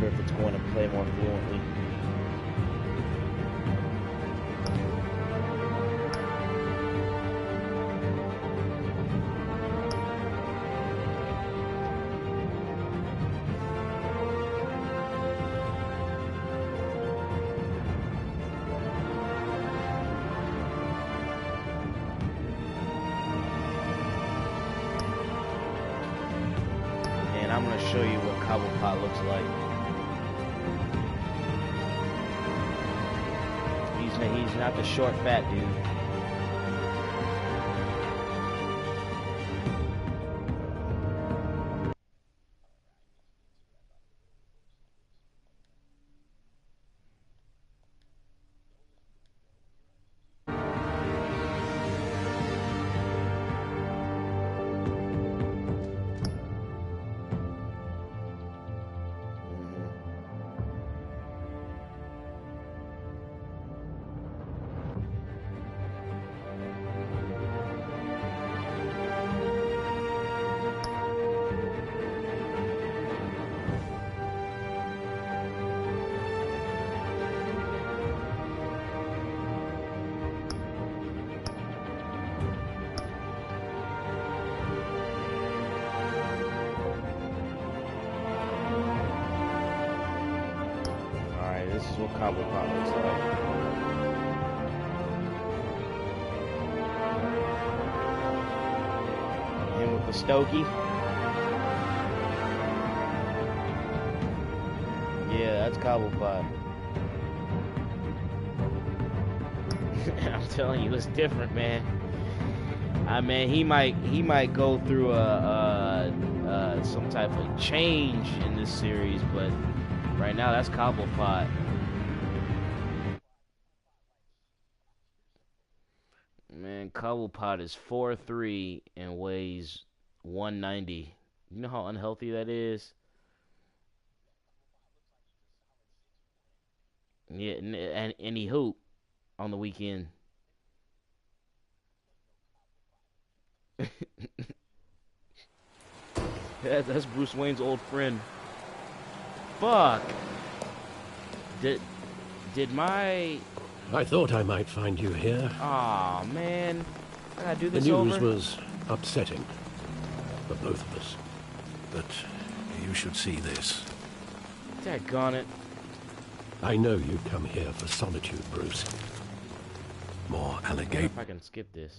sure if it's going to play more fluently. I'm going to show you what Cobblepot looks like. He's not the short, fat dude. This is what Cobblepot looks like. Him with the Stogie. Yeah, that's Cobblepot. I'm telling you, it's different, man. I mean, he might go through some type of change in this series, but right now that's Cobblepot. Man, Cobblepot is 4'3" and weighs 190. You know how unhealthy that is? Yeah, and he hoop on the weekend. That's Bruce Wayne's old friend. Fuck. Did my... I thought I might find you here. Aw, man. I gotta do this The over. news was upsetting for both of us. But you should see this. Daggone it. I know you come here for solitude, Bruce. More I wonder allegations if I can skip this.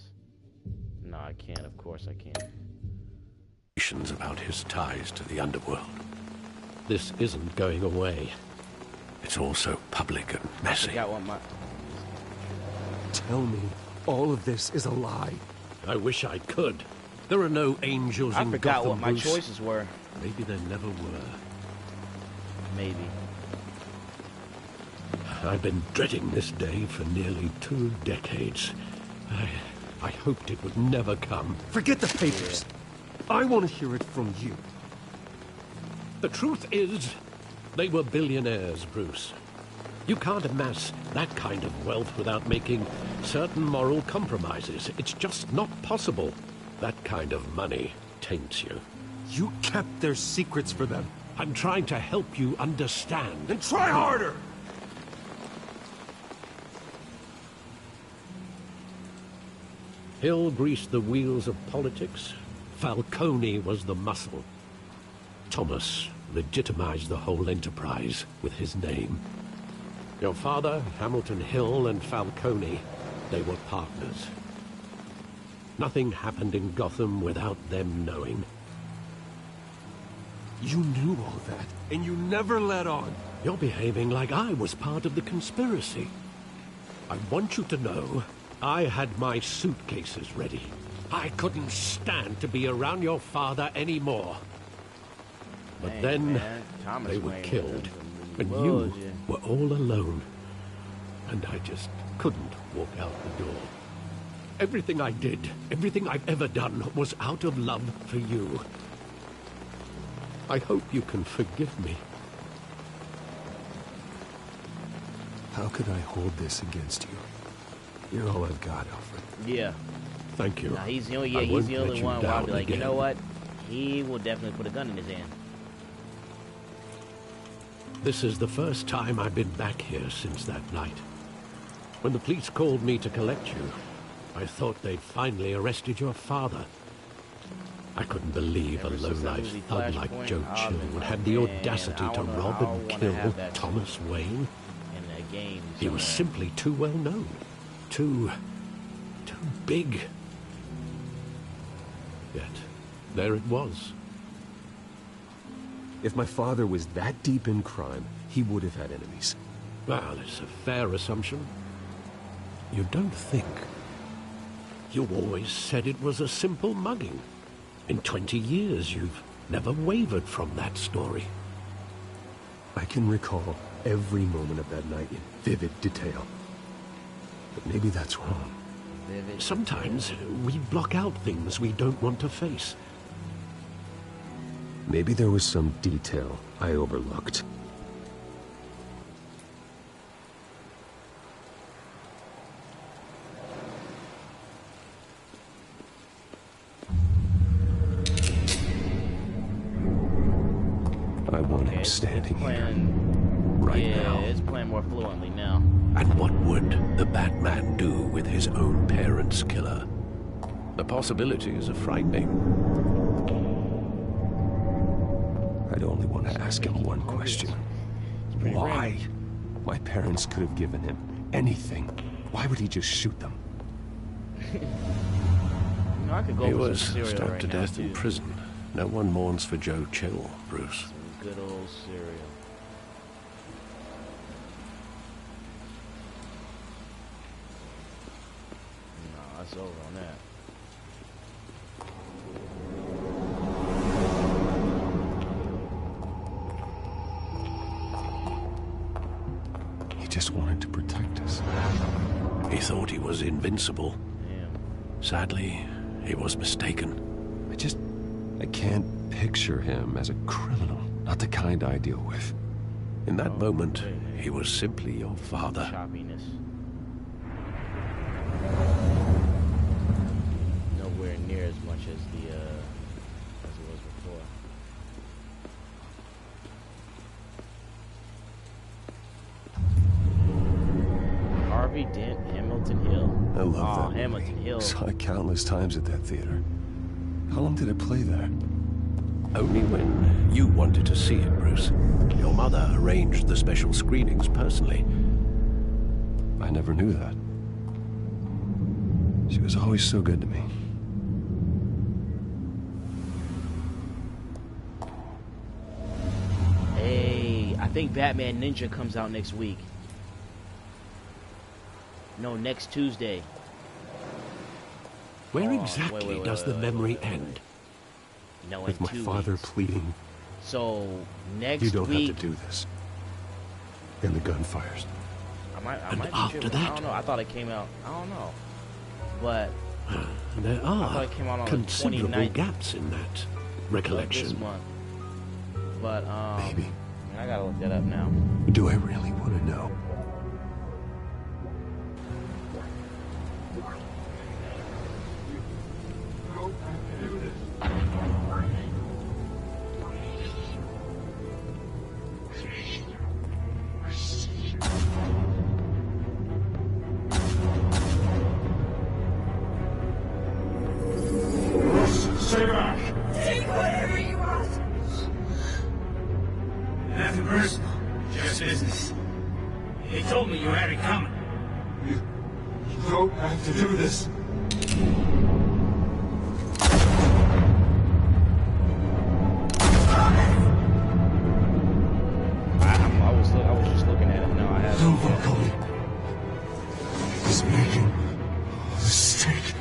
No, I can't. Of course I can't. about his ties to the underworld. This isn't going away. It's all so public and I messy. forgot what my... Tell me, all of this is a lie. I wish I could. There are no angels I in forgot Gotham, what my Bruce. choices were. Maybe there never were. Maybe. I've been dreading this day for nearly 2 decades. I hoped it would never come. Forget the papers. I want to hear it from you. The truth is, they were billionaires, Bruce. You can't amass that kind of wealth without making certain moral compromises. It's just not possible. That kind of money taints you. You kept their secrets for them. I'm trying to help you understand. Then try harder! Hill greased the wheels of politics. Falcone was the muscle. Thomas legitimized the whole enterprise with his name. Your father, Hamilton Hill, and Falcone, they were partners. Nothing happened in Gotham without them knowing. You knew all that, and you never let on. You're behaving like I was part of the conspiracy. I want you to know I had my suitcases ready. I couldn't stand to be around your father anymore. But Dang, then man. Thomas they were Wayne killed, and loves you you. were all alone. And I just couldn't walk out the door. Everything I did, everything I've ever done, was out of love for you. I hope you can forgive me. How could I hold this against you? You're all I've got, Alfred. Yeah. Thank you. Nah, he's the only, I he's won't the let only you one where I'll be down like, you again. know what? He will definitely put a gun in his hand. This is the first time I've been back here since that night. When the police called me to collect you, I thought they'd finally arrested your father. I couldn't believe a low-life thug like Joe Chill would have the audacity to rob and kill Thomas Wayne. He was simply too well known. Too big. Yet, there it was. If my father was that deep in crime, he would have had enemies. Well, it's a fair assumption. You don't think. You always said it was a simple mugging. In 20 years, you've never wavered from that story. I can recall every moment of that night in vivid detail. But maybe that's wrong. Sometimes we block out things we don't want to face. Maybe there was some detail I overlooked. I want him standing here, right now. Yeah, it's playing more fluently now. And what would the Batman do with his own parents' killer? The possibilities are frightening. I'd only want to ask him one question. Why? My parents could have given him anything. Why would he just shoot them? I could go He for was some cereal stabbed right to now, death in too. prison. No one mourns for Joe Chill, Bruce. Some good old cereal. No, that's over on that. He just wanted to protect us. He thought he was invincible. Damn. Sadly, he was mistaken. I can't picture him as a criminal. Not the kind I deal with. In that moment, he was simply your father. Choppiness. Nowhere near as much as the as it was before. Harvey Dent, Hamilton Hill. I love that movie. Hamilton Hill. Saw it countless times at that theater. How long did it play there? Only when you wanted to see it, Bruce. Your mother arranged the special screenings personally. I never knew that. She was always so good to me. Hey, I think Batman Ninja comes out next week. No, next Tuesday. Where Oh, exactly wait, does the memory end? No, With in my 2 father weeks. pleading, So next you don't week, have to do this. And the gunfires. I might And be after tripping. I that? don't know. I thought it came out. I don't know. But There are it came out on the considerable 29th gaps in that this recollection. month. But Maybe. I gotta look that up now. Do I really want to know? Take whatever you want. Nothing personal, just business. He told me you had it coming. You don't have to do this. I was just looking at it now. I have. Nobody is making a mistake.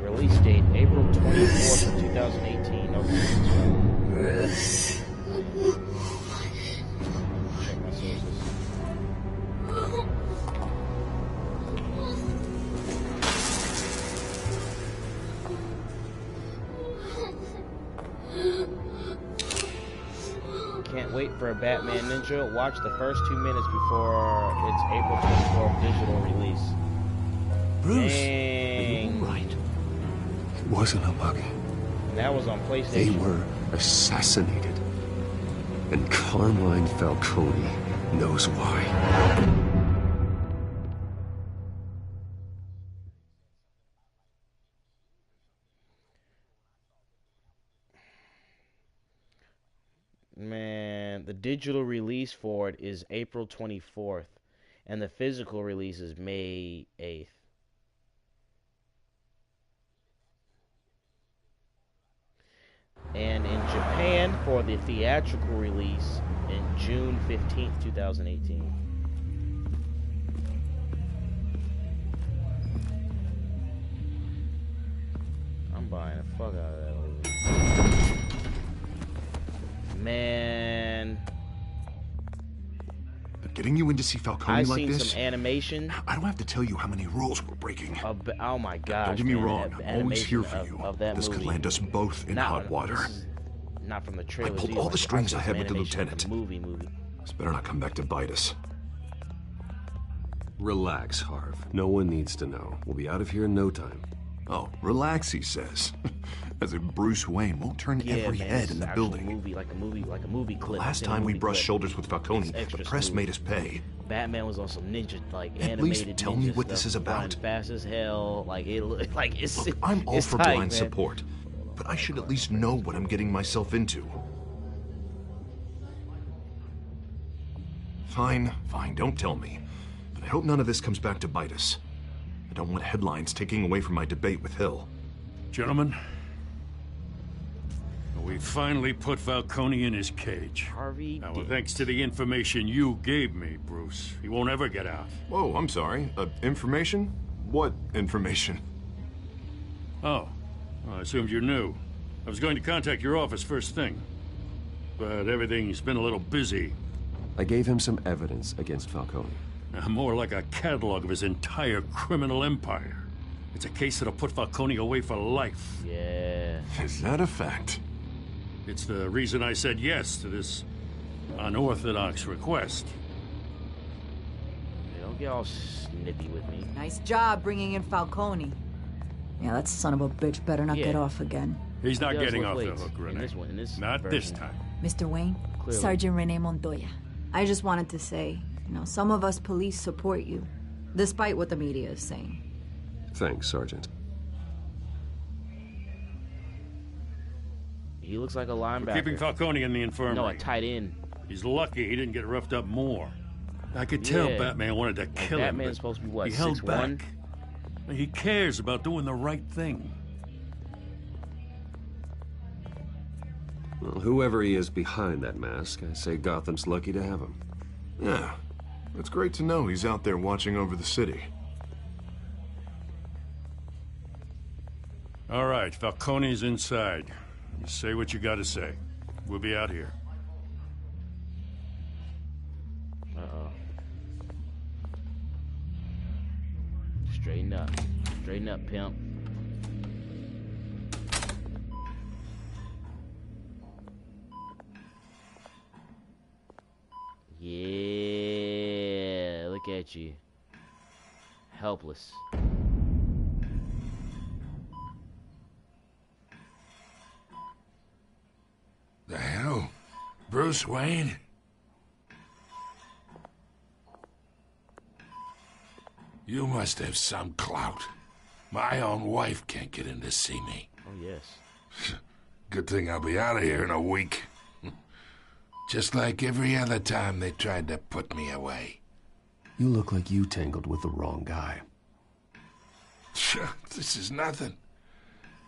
Release date April 24th of 2018. Okay. Check my sources. Can't wait for a Batman Ninja. Watch the first 2 minutes before its April 24th digital release. Bruce, Dang. are you all right? It wasn't a bug. That was on PlayStation. They were assassinated. And Carmine Falcone knows why. Man, the digital release for it is April 24th, and the physical release is May 8th. And in Japan for the theatrical release in June 15th, 2018. I'm buying the fuck out of that movie. Man, Getting you in to see Falcone I've like seen this, some animation. I don't have to tell you how many rules we're breaking. Oh my gosh! Don't get me man, wrong, the I'm always here animation for you. Of that This movie. could land us both in Not- hot water. this is Not from the trailers. pulled either, all the like, strings also I had some with the animation of lieutenant. Movie. This better not come back to bite us. Relax, Harv. No one needs to know. We'll be out of here in no time. Oh, relax, he says. As if Bruce Wayne won't turn Yeah, every man, head this in is the an actual building. movie, like a movie clip. Last It's in a time we movie brushed clip. shoulders with Falcone, It's the extra press smooth. made us pay. Batman was on some ninja, like At animated least tell me ninja what this stuff, is about. running fast as hell. Like it, like it's. Look, I'm all it's for tight, blind man. support, but I should at least know what I'm getting myself into. Fine, don't tell me. But I hope none of this comes back to bite us. I don't want headlines taking away from my debate with Hill. Gentlemen, we finally put Falcone in his cage. Harvey Now, Dent. thanks to the information you gave me, Bruce, he won't ever get out. Whoa, I'm sorry. Information? What information? Oh, well, I assumed you knew. I was going to contact your office first thing, but everything's been a little busy. I gave him some evidence against Falcone. More like a catalog of his entire criminal empire. It's a case that'll put Falcone away for life. Yeah. Is that a fact? It's the reason I said yes to this unorthodox request. Hey, don't get all snippy with me. Nice job bringing in Falcone. Yeah, that son of a bitch better not Yeah. get off again. He's not He does getting lift off the weights hook, in Renee. this one, in this Not this version. time. Mr. Wayne, Clearly. Sergeant Renee Montoya. I just wanted to say, some of us police support you, despite what the media is saying. Thanks, Sergeant. He looks like a We're linebacker. keeping Falcone in the infirmary. No, a tight end. He's lucky he didn't get roughed up more. I could tell Yeah. Batman wanted to Like, kill him. Batman's but supposed to be, what, he held 6'1"? back. He cares about doing the right thing. Well, whoever he is behind that mask, I say Gotham's lucky to have him. Yeah. It's great to know he's out there watching over the city. All right, Falcone's inside. You say what you gotta say. We'll be out here. Uh-oh. Straighten up. Straighten up, pimp. Yeah, look at you. Helpless. The hell? Bruce Wayne? You must have some clout. My own wife can't get in to see me. Oh, yes. Good thing I'll be out of here in a week. Just like every other time they tried to put me away. You look like you tangled with the wrong guy. This is nothing.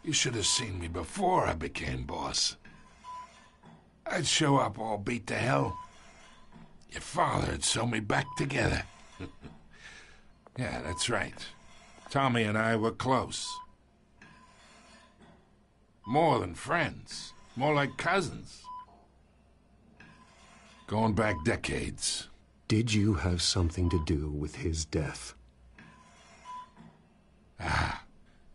You should have seen me before I became boss. I'd show up all beat to hell. Your father'd sew me back together. Yeah, that's right. Tommy and I were close. More than friends. More like cousins. Going back decades. Did you have something to do with his death?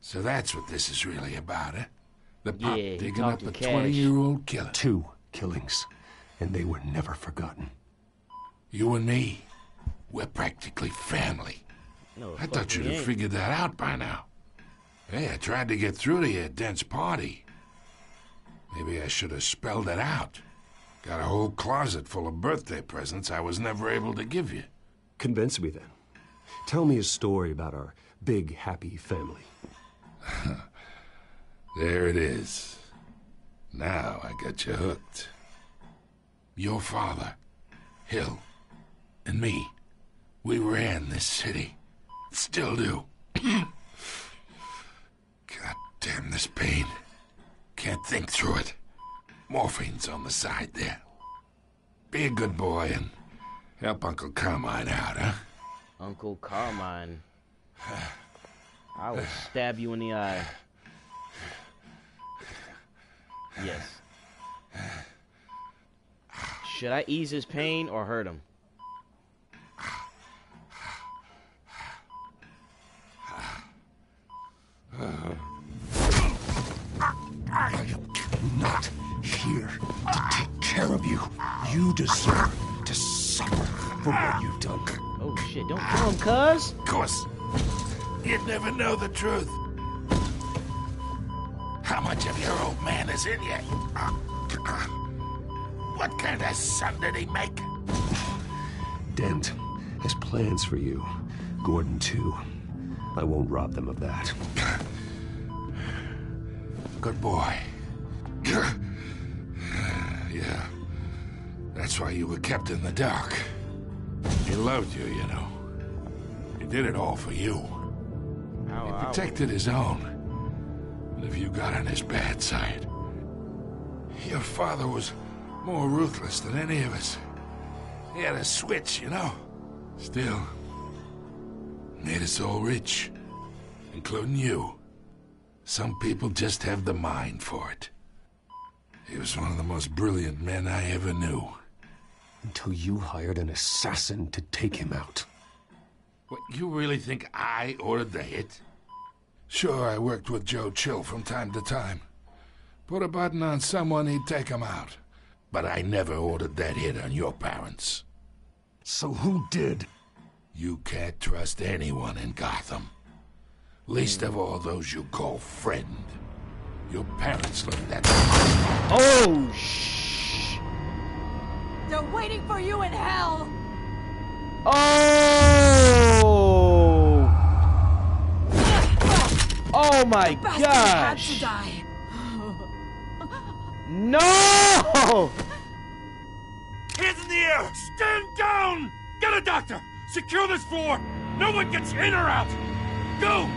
So that's what this is really about, eh? The pop Yeah, he digging up talking a cash. 20-year-old killer. 2 killings, and they were never forgotten. You and me, we're practically family. No, I thought you'd have figured that out by now. Hey, I tried to get through to your dense party. Maybe I should have spelled it out. Got a whole closet full of birthday presents I was never able to give you. Convince me then. Tell me a story about our big, happy family. There it is. Now I got you hooked. Your father, Hill, and me, we ran this city. Still do. God damn this pain. Can't think through it. Morphine's on the side there. Be a good boy and help Uncle Carmine out, huh? Uncle Carmine. I will stab you in the eye. Yes. Should I ease his pain or hurt him? I am not here to take care of you. You deserve to suffer for what you've done. Oh shit, don't kill him, cuz. Of course. You'd never know the truth. How much of your old man is in you? What kind of son did he make? Dent has plans for you. Gordon, too. I won't rob them of that. Good boy. Yeah. That's why you were kept in the dark. He loved you, you know. He did it all for you. He protected his own. And if you got on his bad side, your father was more ruthless than any of us. He had a switch, you know. Still, made us all rich, including you. Some people just have the mind for it. He was one of the most brilliant men I ever knew. Until you hired an assassin to take him out. What, you really think I ordered the hit? Sure, I worked with Joe Chill from time to time. Put a button on someone, he'd take him out. But I never ordered that hit on your parents. So who did? You can't trust anyone in Gotham. Least of all those you call friend. Your parents learned that. Oh, shh. They're waiting for you in hell. Oh! Oh my gosh! Had to die. No! Hands in the air! Stand down! Get a doctor! Secure this floor! No one gets in or out! Go!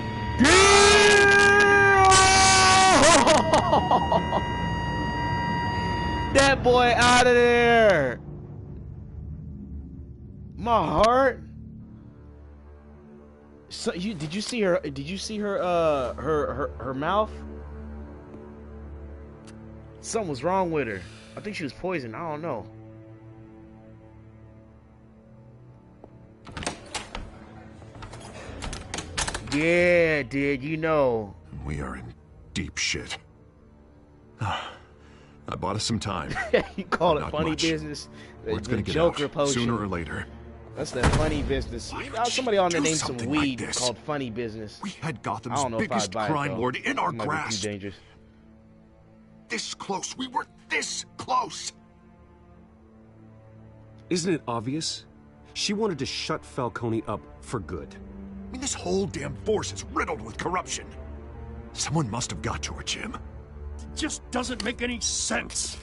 That boy out of there! My heart. So did you see her? Did you see her? Her mouth. Something was wrong with her. I think she was poisoned. I don't know. Yeah, dude. You know. We are in deep shit. I bought us some time. You call it Not funny much. business. Word's The gonna get Joker out potion. sooner or later. That's that funny business. Why would Somebody you on there do named some something like weed this? called funny business. We had I Gotham's don't know if biggest I'd buy crime it, though. lord in our It might be grasp. too dangerous. This close. We were this close. Isn't it obvious? She wanted to shut Falcone up for good. I mean, this whole damn force is riddled with corruption. Someone must have got to her, Jim. Just doesn't make any sense.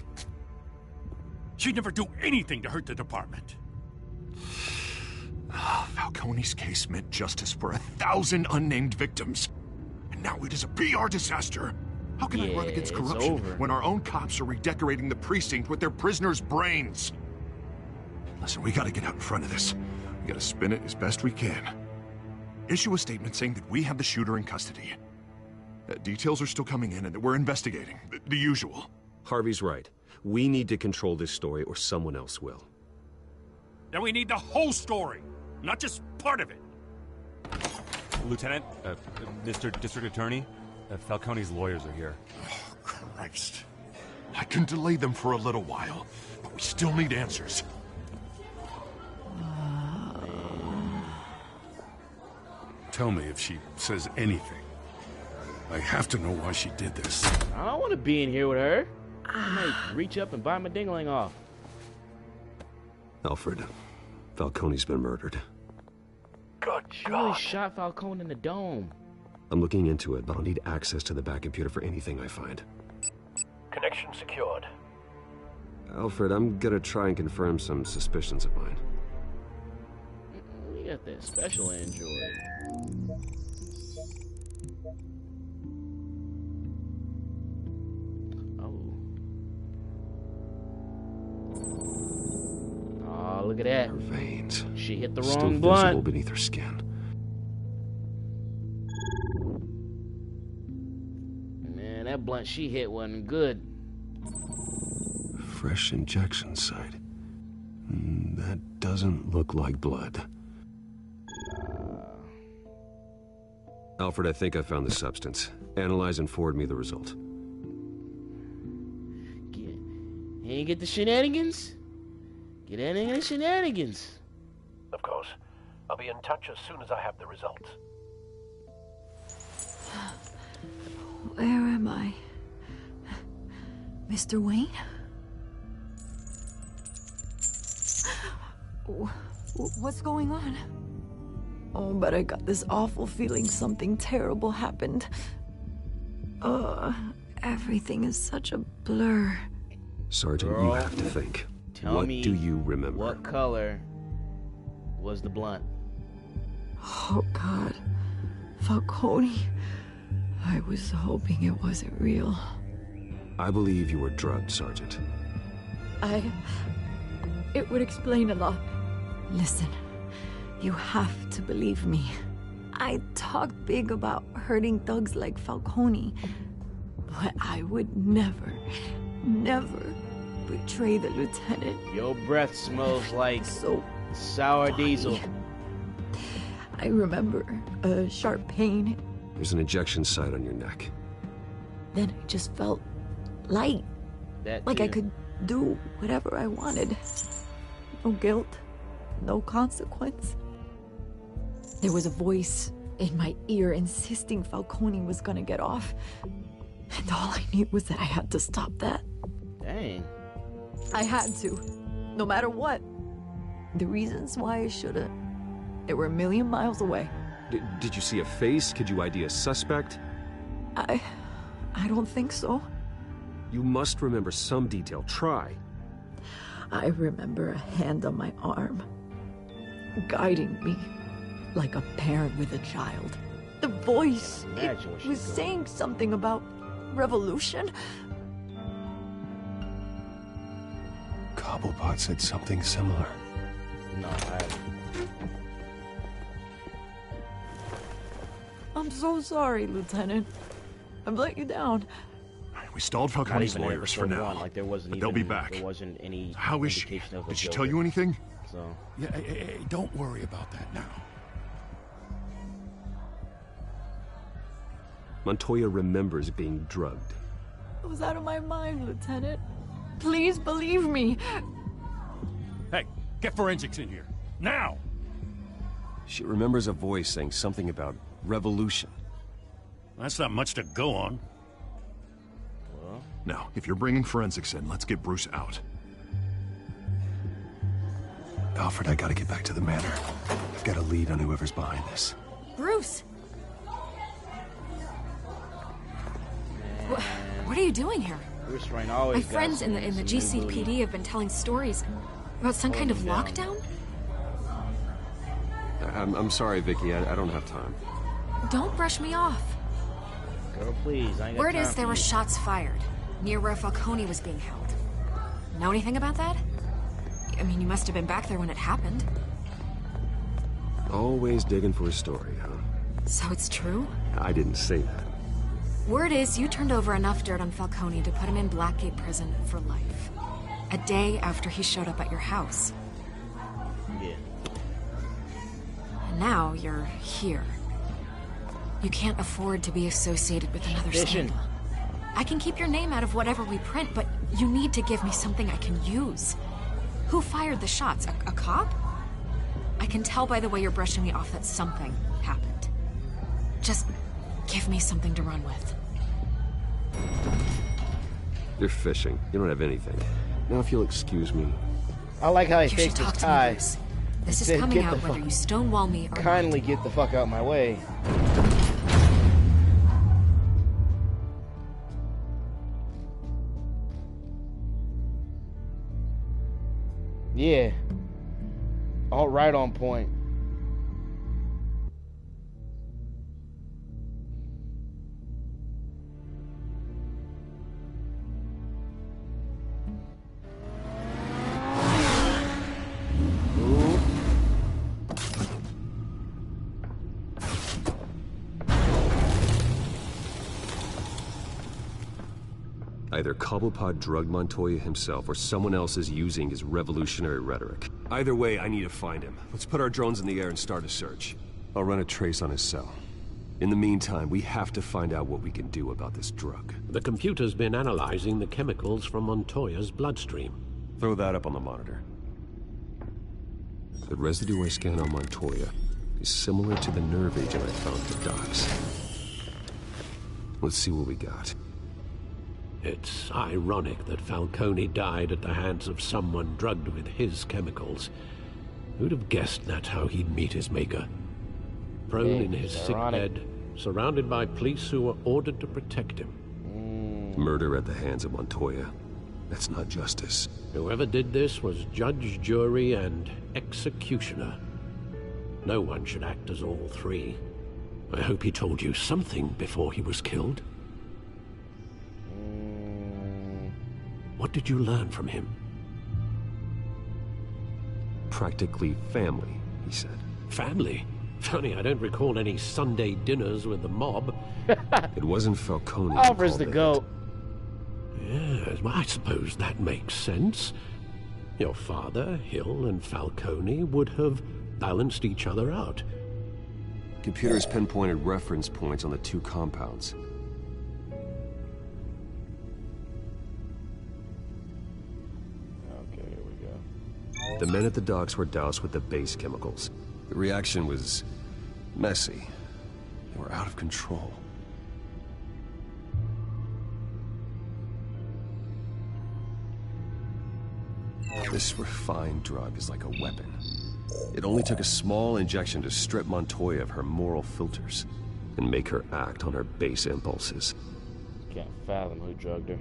She'd never do anything to hurt the department. Falcone's case meant justice for 1,000 unnamed victims. And now it is a PR disaster. How can I run Yeah, against it's corruption over. when our own cops are redecorating the precinct with their prisoners' brains? Listen, we gotta get out in front of this. We gotta spin it as best we can. Issue a statement saying that we have the shooter in custody. Details are still coming in and that we're investigating. The usual. Harvey's right. We need to control this story or someone else will. Then we need the whole story, not just part of it. Lieutenant, Mr. District Attorney, Falcone's lawyers are here. Oh, Christ. I can delay them for a little while, but we still need answers. tell me if she says anything. I have to know why she did this. I don't want to be in here with her. I might reach up and bite my dingling off. Alfred, Falcone's been murdered. Good She really shot Falcone in the dome. I'm looking into it, but I'll need access to the back computer for anything I find. Connection secured. Alfred, I'm gonna try and confirm some suspicions of mine. We got that special android. Oh, look at that. Her veins. She hit the Still wrong visible blunt. beneath her skin. Man, that blunt she hit wasn't good. Fresh injection site. That doesn't look like blood. Alfred, I think I found the substance. Analyze and forward me the result. You ain't get the shenanigans? Get any of the shenanigans. Of course. I'll be in touch as soon as I have the results. Where am I? Mr. Wayne? What's going on? Oh, but I got this awful feeling something terrible happened. Everything is such a blur. Sergeant, Girl, you have to think. Tell What me do you remember? What color was the blunt? Oh, God. Falcone. I was hoping it wasn't real. I believe you were drugged, Sergeant. It would explain a lot. Listen, you have to believe me. I talk big about hurting thugs like Falcone, but I would never betray the lieutenant. Your breath smells like so sour funny. diesel. I remember a sharp pain. There's an injection site on your neck. Then I just felt light. That Like I too. could do whatever I wanted. No guilt, no consequence. There was a voice in my ear insisting Falcone was gonna get off. And all I knew was that I had to stop that. Dang. I had to, no matter what. The reasons why I shouldn't, they were a million miles away. Did you see a face? Could you ID a suspect? I don't think so. You must remember some detail. Try. I remember a hand on my arm, guiding me like a parent with a child. The voice, it Imagine what she's was doing. saying something about revolution. Cobblepot said something similar. No, I I'm so sorry, Lieutenant. I've let you down. We stalled not Falcone's even in lawyers for episode now. one. Like there wasn't But even, they'll be back. There wasn't any How is she? indication of a Did she Joker. tell you anything? So Yeah, hey, don't worry about that now. Montoya remembers being drugged. I was out of my mind, Lieutenant. Please believe me. Hey, get forensics in here. Now! She remembers a voice saying something about revolution. That's not much to go on. Now, if you're bringing forensics in, let's get Bruce out. Alfred, I gotta get back to the manor. I've got a lead on whoever's behind this. Bruce! What are you doing here? Bruce Wayne always My got friends some- in the some new GCPD booty. have been telling stories about some kind of Holding down. lockdown? I'm sorry, Vicky. I don't have time. Don't brush me off. Girl, please. I ain't got Word time is for there were you. shots fired near where Falcone was being held. Know anything about that? I mean, you must have been back there when it happened. Always digging for a story, huh? So it's true? I didn't say that. Word is you turned over enough dirt on Falcone to put him in Blackgate Prison for life. A day after he showed up at your house. Yeah. And now you're here. You can't afford to be associated with another Suspicion. scandal. I can keep your name out of whatever we print, but you need to give me something I can use. Who fired the shots? A cop? I can tell by the way you're brushing me off that something happened. Just give me something to run with. You're fishing. You don't have anything. Now, if you'll excuse me. I like how he You should faked his talk to me, tie. Bruce. This is Said, coming "Get out the whether fuck- you stonewall me or Kindly get the fuck out my way. Yeah. All right on point. Ooh. Either Cobblepot drugged Montoya himself, or someone else is using his revolutionary rhetoric. Either way, I need to find him. Let's put our drones in the air and start a search. I'll run a trace on his cell. In the meantime, we have to find out what we can do about this drug. The computer's been analyzing the chemicals from Montoya's bloodstream. Throw that up on the monitor. The residue I scan on Montoya is similar to the nerve agent I found at the docks. Let's see what we got. It's ironic that Falcone died at the hands of someone drugged with his chemicals. Who'd have guessed that's how he'd meet his maker? Prone in his sick bed, surrounded by police who were ordered to protect him. Murder at the hands of Montoya. That's not justice. Whoever did this was judge, jury, and executioner. No one should act as all three. I hope he told you something before he was killed. What did you learn from him? Practically family, he said. Family? Funny, I don't recall any Sunday dinners with the mob. It wasn't Falcone. Oliver's the goat. Yes, well, I suppose that makes sense. Your father, Hill, and Falcone would have balanced each other out. Computers pinpointed reference points on the two compounds. Okay, here we go. The men at the docks were doused with the base chemicals. The reaction was messy. They were out of control. This refined drug is like a weapon. It only took a small injection to strip Montoya of her moral filters and make her act on her base impulses. Can't fathom who drugged her.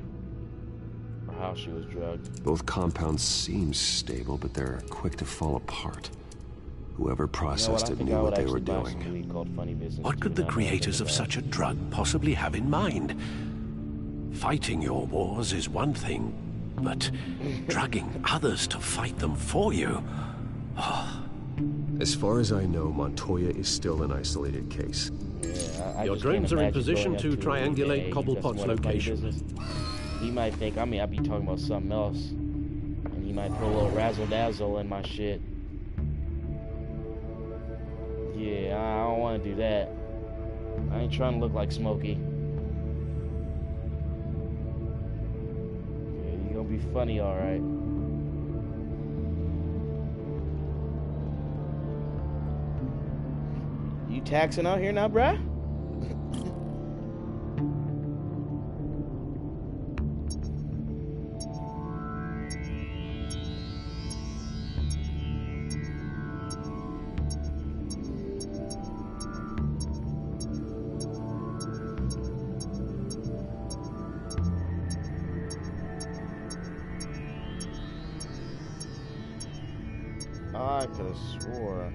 Or how she was drugged. Both compounds seem stable, but they're quick to fall apart. Whoever processed it knew what they were doing. What could the creators of such a drug possibly have in mind? Fighting your wars is one thing, but drugging others to fight them for you? As far as I know, Montoya is still an isolated case. Yeah, Your drones are in position to triangulate Cobblepot's location. He might think, I be talking about something else. And he might put a little razzle-dazzle in my shit. Yeah, I don't want to do that. I ain't trying to look like Smokey. Yeah, you gonna be funny, alright. You taxing out here now, bruh? I could have swore.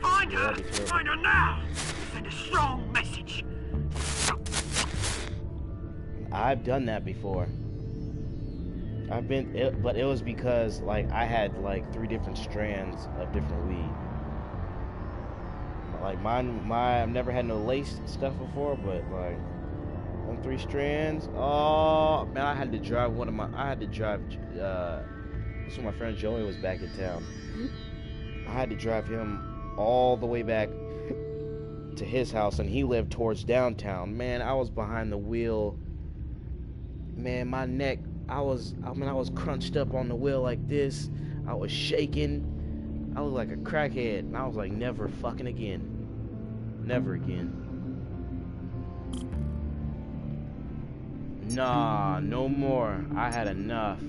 Find her! Find her now! Send a strong message! I've done that before. But it was because like I had like 3 different strands of different weed. Like mine, I've never had no laced stuff before, but like them 3 strands. Oh man, I had to drive so my friend Joey was back in town. I had to drive him all the way back to his house, and he lived towards downtown. Man, I was behind the wheel Man, my neck, I was crunched up on the wheel like this. I was shaking. I looked like a crackhead. And I was like, never fucking again. Never again. Nah, no more. I had enough.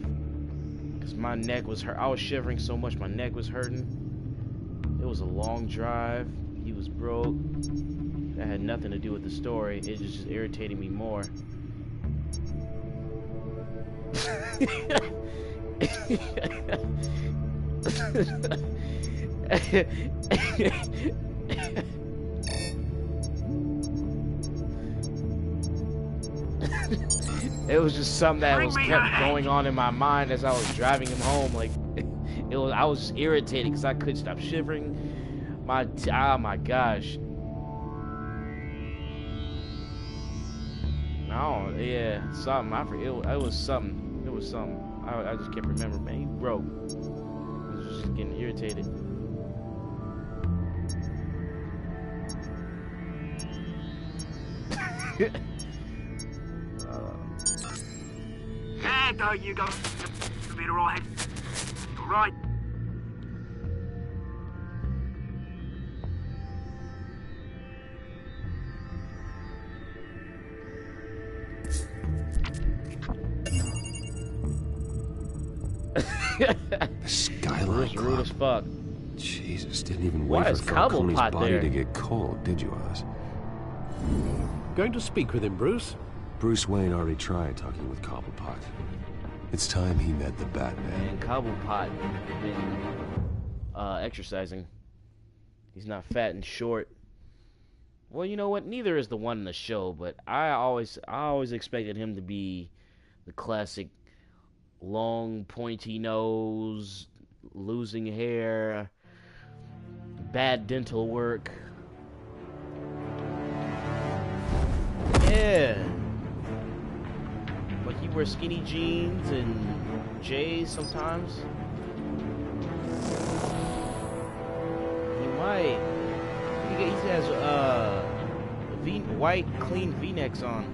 Because my neck was hurt. I was shivering so much, my neck was hurting. It was a long drive. He was broke. That had nothing to do with the story. It just irritated me more. It was just something that was kept going on in my mind as I was driving him home. Like, I was just irritated because I couldn't stop shivering. Oh my gosh. Oh yeah, something. I forget. It was something. It was something. I just can't remember. Man, he broke. I was just getting irritated. There go, you go. You'll be alright. Alright. The skyline It was rude as fuck. Jesus, didn't even wait Why for Falcone's Cobblepot body there? to get cold, did you, Oz? Going to speak with him, Bruce? Bruce Wayne already tried talking with Cobblepot. It's time he met the Batman. And Cobblepot been exercising. He's not fat and short. Well, you know what? Neither is the one in the show, but I always expected him to be the classic long, pointy nose, losing hair, bad dental work. Yeah. But he wears skinny jeans and J's sometimes. He might. He has white clean V-necks on.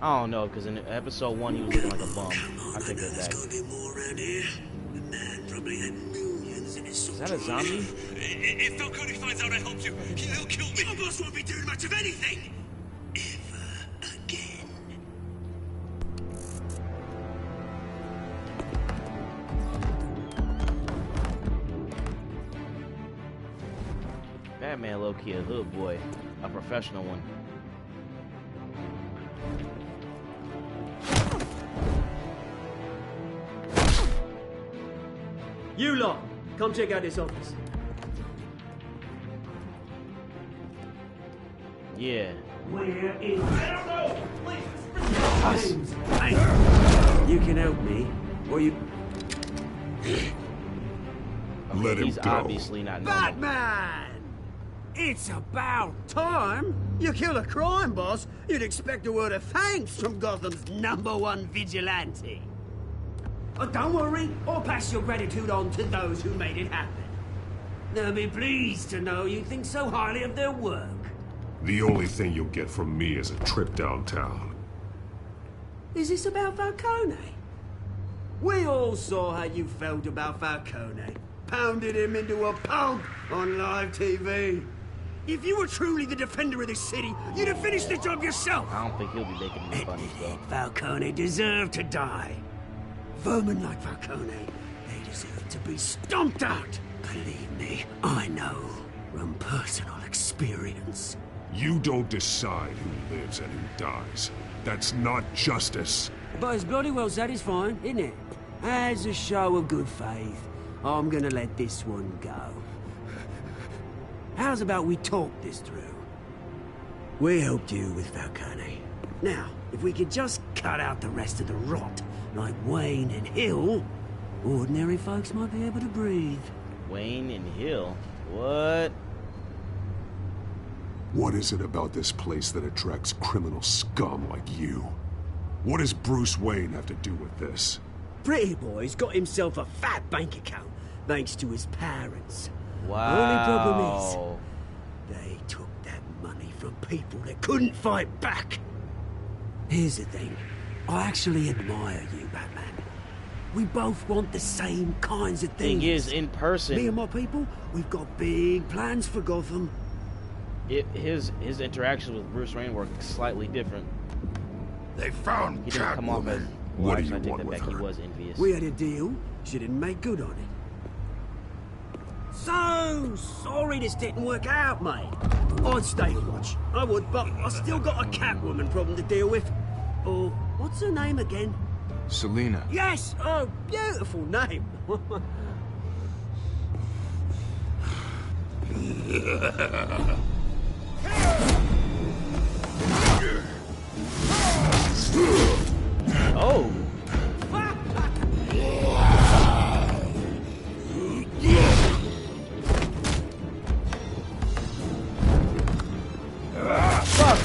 I don't know, because in episode 1 he was looking like a bum. I take that back. Is that a zombie? If Falcone finds out I helped you, he'll kill me. Your boss won't be doing much of anything. Ever again. Batman low-key a hood boy. A professional one. You lot, come check out this office. Yeah. Where is... Hey, you can help me, or you... Let him He's go. obviously not normal. Batman! It's about time. You kill a crime boss, you'd expect a word of thanks from Gotham's #1 vigilante. Oh, don't worry, I'll pass your gratitude on to those who made it happen. They'll be pleased to know you think so highly of their work. The only thing you'll get from me is a trip downtown. Is this about Falcone? We all saw how you felt about Falcone. Pounded him into a pulp on live TV. If you were truly the defender of this city, you'd have finished the job yourself. I don't think he'll be making any funny stuff. Falcone deserved to die. Vermin like Falcone, they deserve to be stomped out. Believe me, I know from personal experience. You don't decide who lives and who dies. That's not justice. But it's bloody well satisfying, isn't it? As a show of good faith, I'm gonna let this one go. How's about we talk this through? We helped you with Falcone. Now, if we could just cut out the rest of the rot, like Wayne and Hill, ordinary folks might be able to breathe. Wayne and Hill? What? What is it about this place that attracts criminal scum like you? What does Bruce Wayne have to do with this? Pretty Boy's got himself a fat bank account, thanks to his parents. Wow. Only problem is, they took that money from people that couldn't fight back. Here's the thing. I actually admire you, Batman. We both want the same kinds of things. Thing is, in person, me and my people, we've got big plans for Gotham. His interactions with Bruce Wayne were slightly different. They found He didn't come off as. Well, What do actually, you I take want that with back. He her? was envious. We had a deal. She didn't make good on it. So sorry this didn't work out, mate. I'd stay to watch. I would, but I still got a Catwoman problem to deal with. Oh, what's her name again? Selina. Yes! Oh, beautiful name. Oh! Fuck!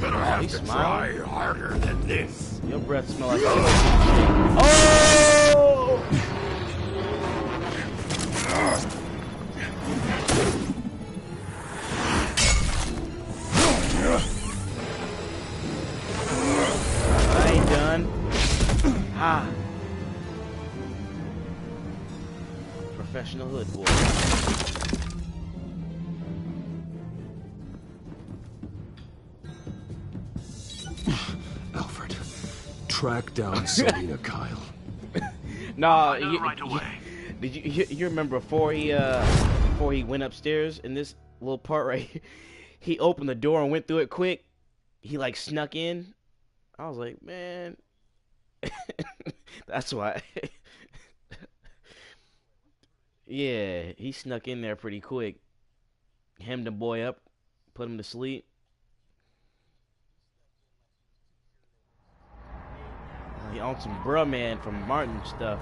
Gonna have He's to smiling. try harder than this. Your breath smells like oh! I ain't done. Ah. Professional hood boy. Alfred, track down Selina Kyle. Nah, right away. Did you remember before he went upstairs in this little part right? He opened the door and went through it quick. He like snuck in. I was like, man, that's why. Yeah, he snuck in there pretty quick. Hemmed the boy up, put him to sleep. He on some bruh man from Martin stuff.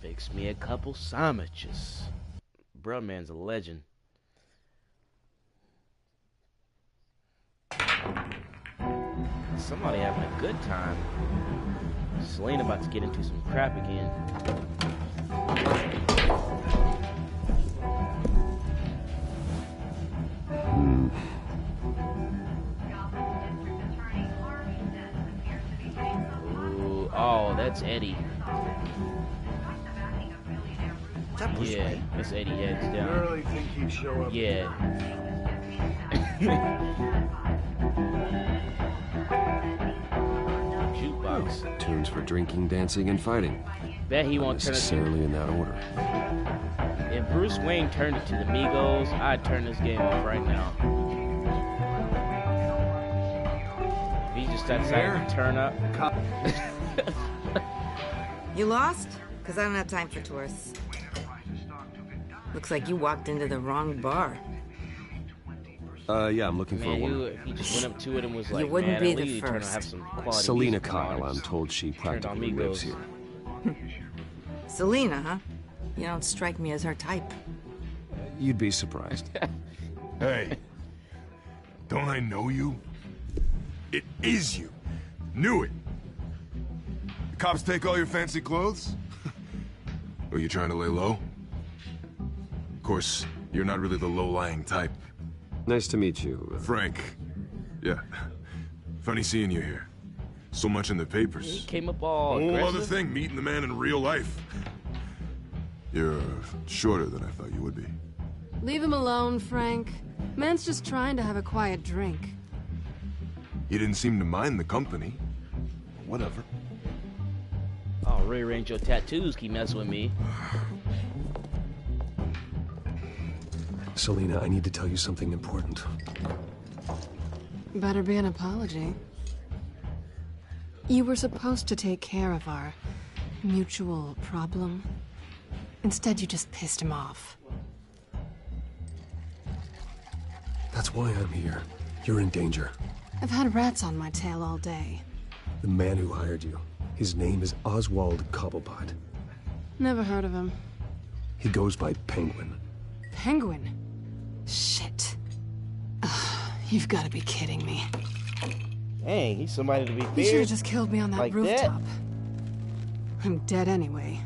Fix me a couple sandwiches. Bruh man's a legend. Somebody having a good time. Selina about to get into some crap again. Ooh, oh, that's Eddie. Yeah, it's Eddie heads down. You really think he'd show up? Yeah. Jukebox. Tunes for drinking, dancing, and fighting. Bet he Not won't turn it. necessarily in that order. If Bruce Wayne turned it to the Migos, I'd turn this game off right now. If he just decided to turn up. You lost? Because I don't have time for tourists. Looks like you walked into the wrong bar. Yeah, I'm looking for a Man, woman. if he just went up to it and was like, wouldn't man, be at the least you turn to first. have some quality Selina music come Kyle, on. I'm told she Turned on practically lives Migos. here. Selina, huh? You don't strike me as her type. You'd be surprised. Hey, don't I know you? It is you. Knew it. The cops take all your fancy clothes? Are you trying to lay low? Of course, you're not really the low-lying type. Nice to meet you. Frank. Yeah. Funny seeing you here. So much in the papers. He came up all Whole aggressive. other thing, meeting the man in real life. You're shorter than I thought you would be. Leave him alone, Frank. Man's just trying to have a quiet drink. You didn't seem to mind the company. Whatever. Oh, rearrange your tattoos, keep messing with me. Selina, I need to tell you something important. Better be an apology. You were supposed to take care of our mutual problem. Instead, you just pissed him off. That's why I'm here. You're in danger. I've had rats on my tail all day. The man who hired you, his name is Oswald Cobblepot. Never heard of him. He goes by Penguin. Penguin? Shit. You've got to be kidding me. Dang, he's somebody to be feared. You should have just killed me on that like rooftop. I'm dead anyway.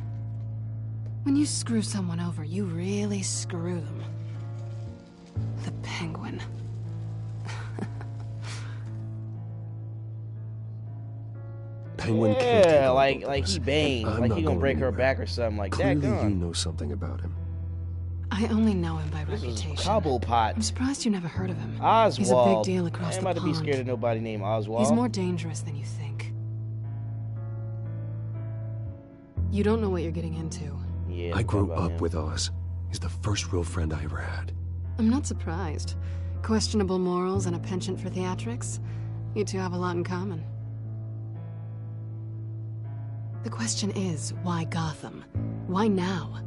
When you screw someone over, you really screw them. The Penguin. Penguin can't take Yeah, all like of us. he Bane, I'm like not he gonna going break her anywhere. back or something like that. Clearly you know something about him. I only know him by This is reputation. Cobblepot. I'm surprised you never heard of him. Oswald. He's a big deal across I ain't the about to be pond. scared of nobody named Oswald. He's more dangerous than you think. You don't know what you're getting into. Yeah, I grew about up him. with Oz. He's the first real friend I ever had. I'm not surprised. Questionable morals and a penchant for theatrics. You two have a lot in common. The question is, why Gotham? Why now?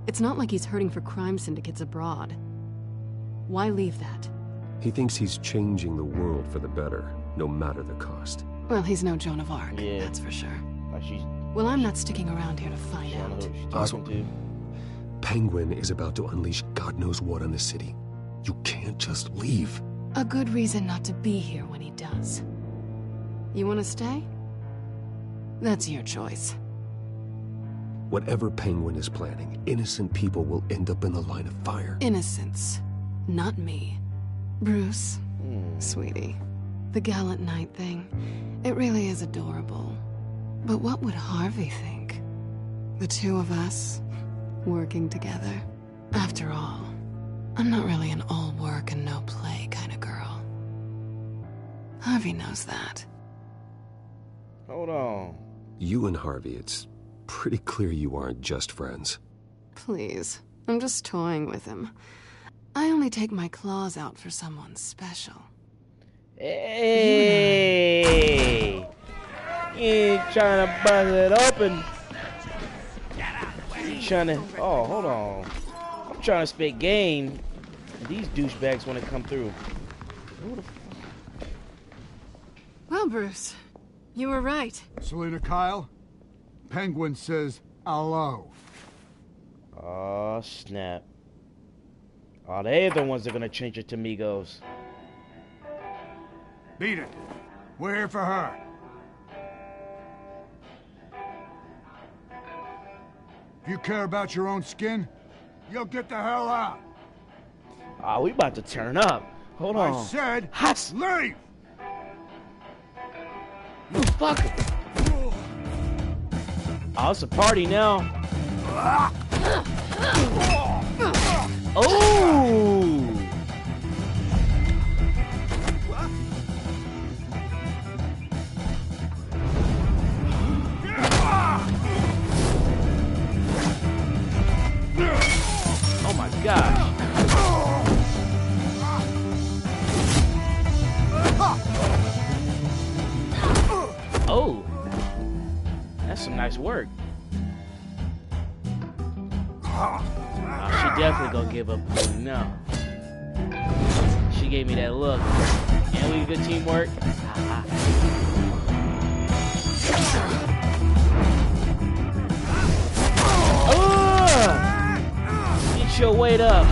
It's not like he's hurting for crime syndicates abroad. Why leave that? He thinks he's changing the world for the better, no matter the cost. Well, he's no Joan of Arc, Yeah. that's for sure. Like she's Well, I'm not sticking around here to find out. who she's Oswald. talking Penguin is about to unleash God knows what on the city. You can't just leave. A good reason not to be here when he does. You want to stay? That's your choice. Whatever Penguin is planning, innocent people will end up in the line of fire. Innocence. Not me. Bruce, sweetie. The gallant knight thing, it really is adorable. But what would Harvey think? The two of us, working together. After all, I'm not really an all work and no play kind of girl. Harvey knows that. Hold on. You and Harvey, it's pretty clear you aren't just friends. Please, I'm just toying with him. I only take my claws out for someone special. Hey! You ain't trying to buzz it open. You trying to... Oh, hold on. I'm trying to spit game. And these douchebags want to come through. Who the f... Well, Bruce, you were right. Selina Kyle, Penguin says hello. Oh, snap. Oh, they're the ones that are going to change it to Migos. Beat it. We're here for her. If you care about your own skin, you'll get the hell out. Oh, we about to turn up. Hold on. I said, leave! You fucker. Oh, it's a party now. Oh! Oh my gosh. Oh. That's some nice work. She definitely gonna give up. No. She gave me that look. And we good teamwork. Get your weight up.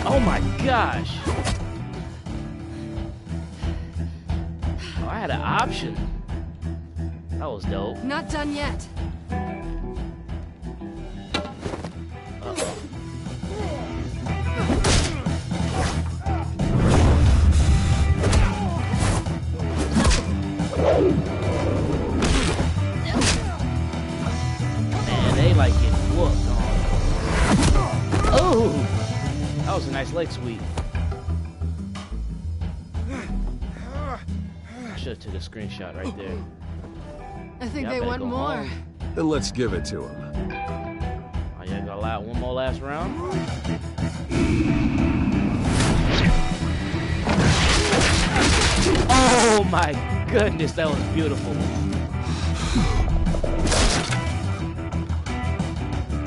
Oh my gosh. Oh, I had an option. That was dope. Not done yet. Uh-oh. Man, they like getting whooped on. Oh! That was a nice leg sweep. I should have took a screenshot right there. I think Y'all they better want go more. home. Then let's give it to him. Oh, y'all gonna allow one more last round? Oh my goodness, that was beautiful.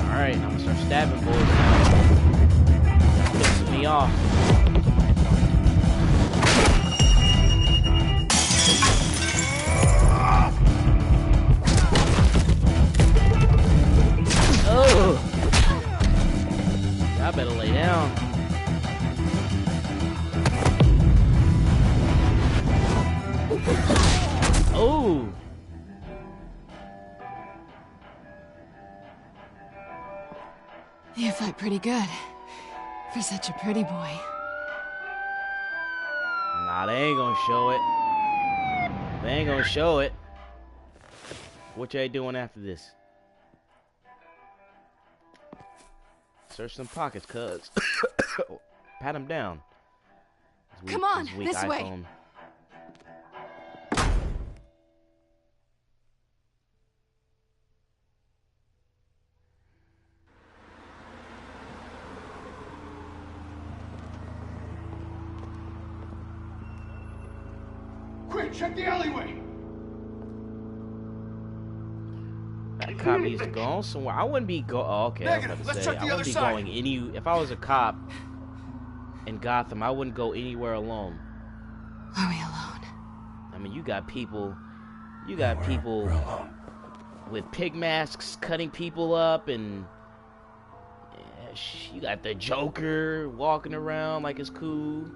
Alright, I'm gonna start stabbing boys now. Pissing me off. Oh. You fight pretty good. For such a pretty boy. Nah, they ain't gonna show it. They ain't gonna show it. What you doing after this? Search some pockets, cuz. Pat him down. Come on, this way. Quick, check the alleyway. That cop needs to go somewhere. I wouldn't be okay. Negative. Let's check the I other wouldn't be side. going any. If I was a cop in Gotham, I wouldn't go anywhere alone. Are we alone? I mean, you got people. You got people with pig masks cutting people up, and you got the Joker walking around like it's cool.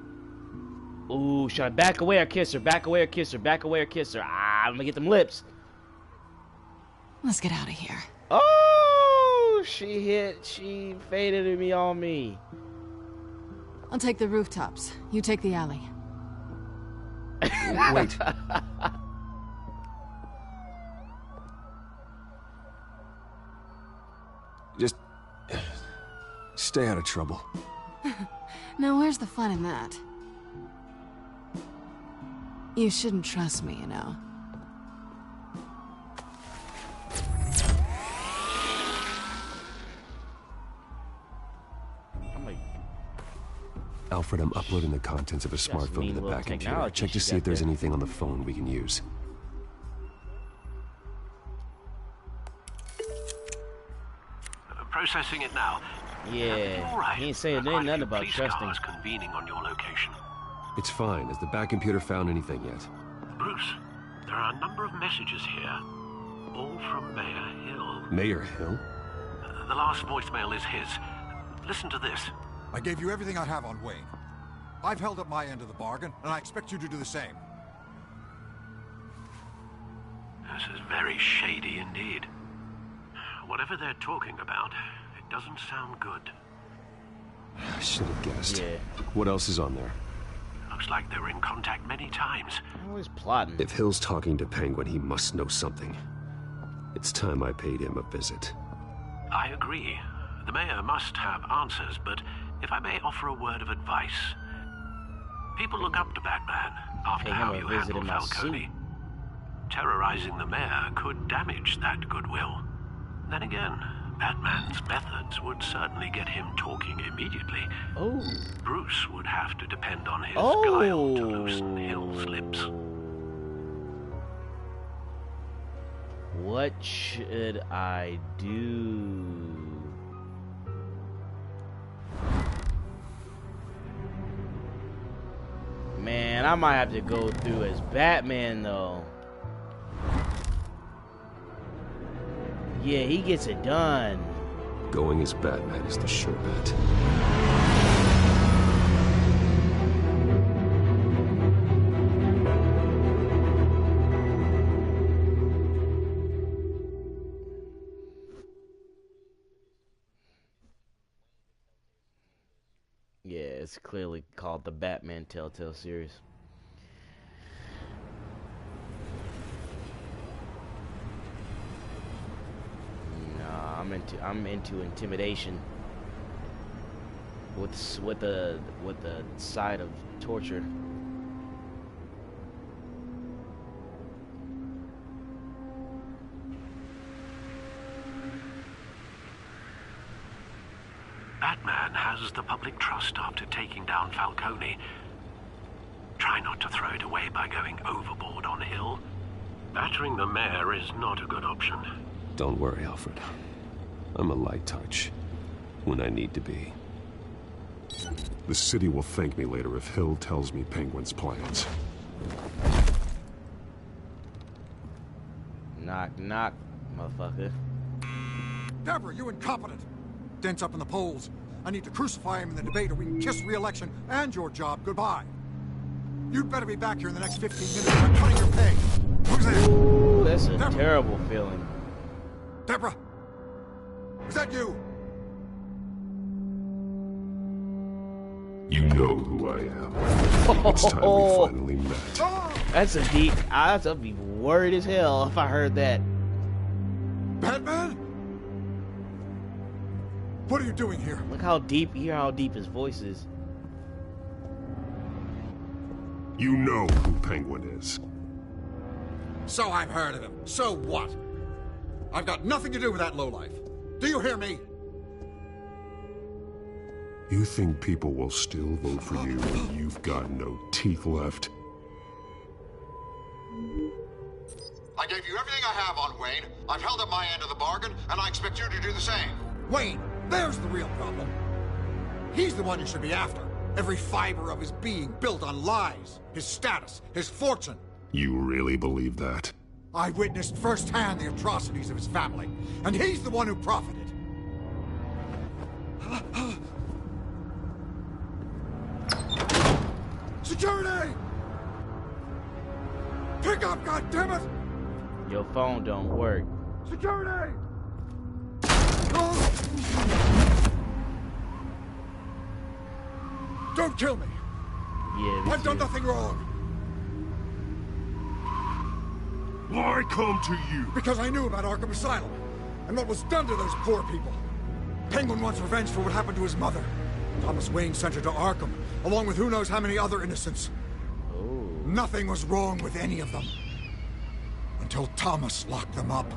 Ooh, should I back away or kiss her? Back away or kiss her? Back away or kiss her? Ah, I'm gonna get them lips. Let's get out of here. Oh, she faded me on me. I'll take the rooftops. You take the alley. Wait. Just stay out of trouble. Now, where's the fun in that? You shouldn't trust me, you know. Alfred, I'm uploading the contents of a smartphone to the back computer. Check to see if there's anything on the phone we can use. Processing it now. Yeah, All right. he ain't saying nothing about trusting. Convening on your location. It's fine. Has the back computer found anything yet? Bruce, there are a number of messages here, all from Mayor Hill. Mayor Hill? The last voicemail is his. Listen to this. I gave you everything I have on Wayne. I've held up my end of the bargain, and I expect you to do the same. This is very shady indeed. Whatever they're talking about, it doesn't sound good. I should have guessed. Yeah. What else is on there? Looks like they were in contact many times. Always plotting. If Hill's talking to Penguin, he must know something. It's time I paid him a visit. I agree. The mayor must have answers, but if I may offer a word of advice. People look up to Batman after how you handled Falcone. Terrorizing the mayor could damage that goodwill. Then again, Batman's methods would certainly get him talking immediately. Oh. Bruce would have to depend on his guile to loosen Hill's lips. What should I do? Man, I might have to go through as Batman, though. Yeah, he gets it done. Going as Batman is the sure bet. Yeah, it's clearly called the Batman Telltale series. Nah, I'm into intimidation with the side of torture. Batman has the public trust after taking down Falcone. Try not to throw it away by going overboard on Hill. Battering the mayor is not a good option. Don't worry, Alfred. I'm a light touch when I need to be. The city will thank me later if Hill tells me Penguin's plans. Knock, knock, motherfucker. Deborah, you incompetent! Dent's up in the polls. I need to crucify him in the debate or we can kiss re-election and your job goodbye. You'd better be back here in the next 15 minutes or I'm cutting your pay. Who's there? terrible feeling. Deborah! Is that you? You know who I am. It's time we finally met. That's a deep... I'd be worried as hell if I heard that. Batman? What are you doing here? Look how deep, hear how deep his voice is. You know who Penguin is. So I've heard of him. So what? I've got nothing to do with that lowlife. Do you hear me? You think people will still vote for you when you've got no teeth left? I gave you everything I have on Wayne. I've held up my end of the bargain, and I expect you to do the same. Wayne, there's the real problem. He's the one you should be after. Every fiber of his being built on lies. His status, his fortune. You really believe that? I witnessed firsthand the atrocities of his family, and he's the one who profited. Security! Pick up, goddammit! Your phone don't work. Security! Don't kill me! Yeah, I've done nothing wrong! Why come to you? Because I knew about Arkham Asylum, and what was done to those poor people. Penguin wants revenge for what happened to his mother. Thomas Wayne sent her to Arkham, along with who knows how many other innocents. Oh. Nothing was wrong with any of them. Until Thomas locked them up.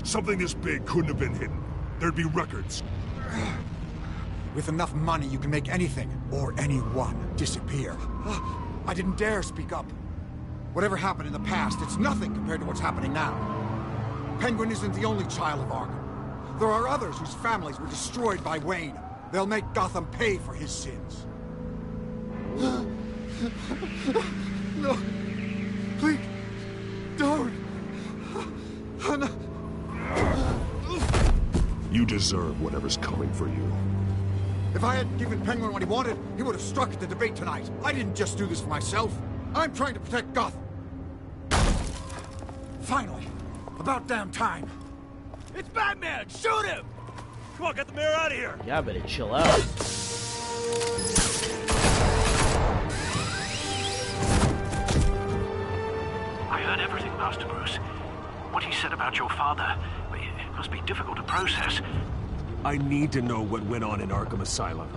Something this big couldn't have been hidden. There'd be records. With enough money, you can make anything, or anyone, disappear. I didn't dare speak up. Whatever happened in the past, it's nothing compared to what's happening now. Penguin isn't the only child of Arkham. There are others whose families were destroyed by Wayne. They'll make Gotham pay for his sins. No. Please. Don't. No. You deserve whatever's coming for you. If I hadn't given Penguin what he wanted, he would have struck at the debate tonight. I didn't just do this for myself. I'm trying to protect Gotham. Finally. About damn time. It's Batman! Shoot him! Come on, get the mayor out of here! Y'all better chill out. I heard everything, Master Bruce. What he said about your father, it must be difficult to process. I need to know what went on in Arkham Asylum.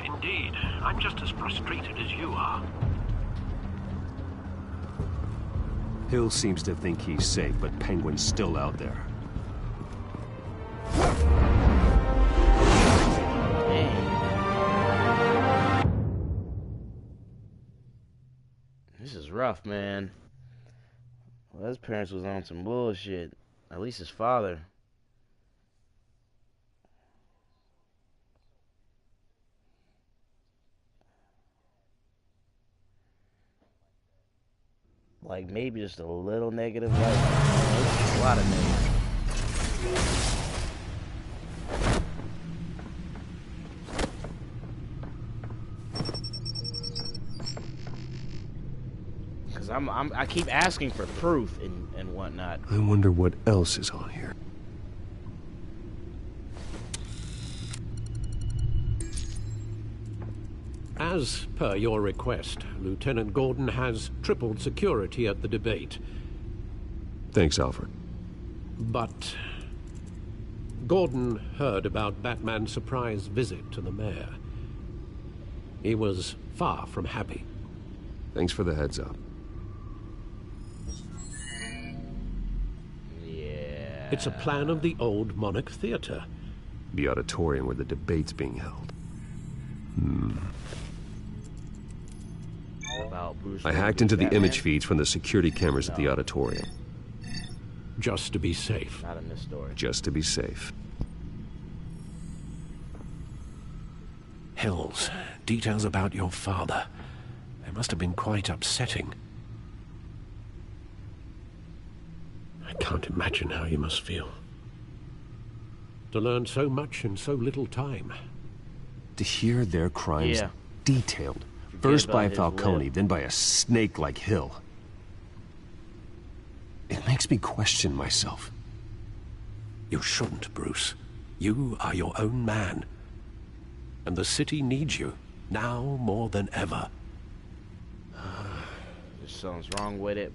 Indeed. I'm just as frustrated as you are. Hill seems to think he's safe, but Penguin's still out there. This is rough, man. Well, his parents was on some bullshit. At least his father. Like, maybe just a little negative light. A lot of negative. Because I keep asking for proof and whatnot. I wonder what else is on here. As per your request, Lieutenant Gordon has tripled security at the debate. Thanks, Alfred. But Gordon heard about Batman's surprise visit to the mayor. He was far from happy. Thanks for the heads up. Yeah. It's a plan of the old Monarch Theater. The auditorium where the debate's being held. About Bruce I hacked into the image feeds from the security cameras at the auditorium. Just to be safe. Not in this story. Just to be safe. Hills, details about your father. They must have been quite upsetting. I can't imagine how you must feel. To learn so much in so little time. To hear their crimes Yeah. detailed. First by about his Falcone, lip. then by a snake like Hill. It makes me question myself. You shouldn't, Bruce. You are your own man. And the city needs you, now more than ever. There's something's wrong with it,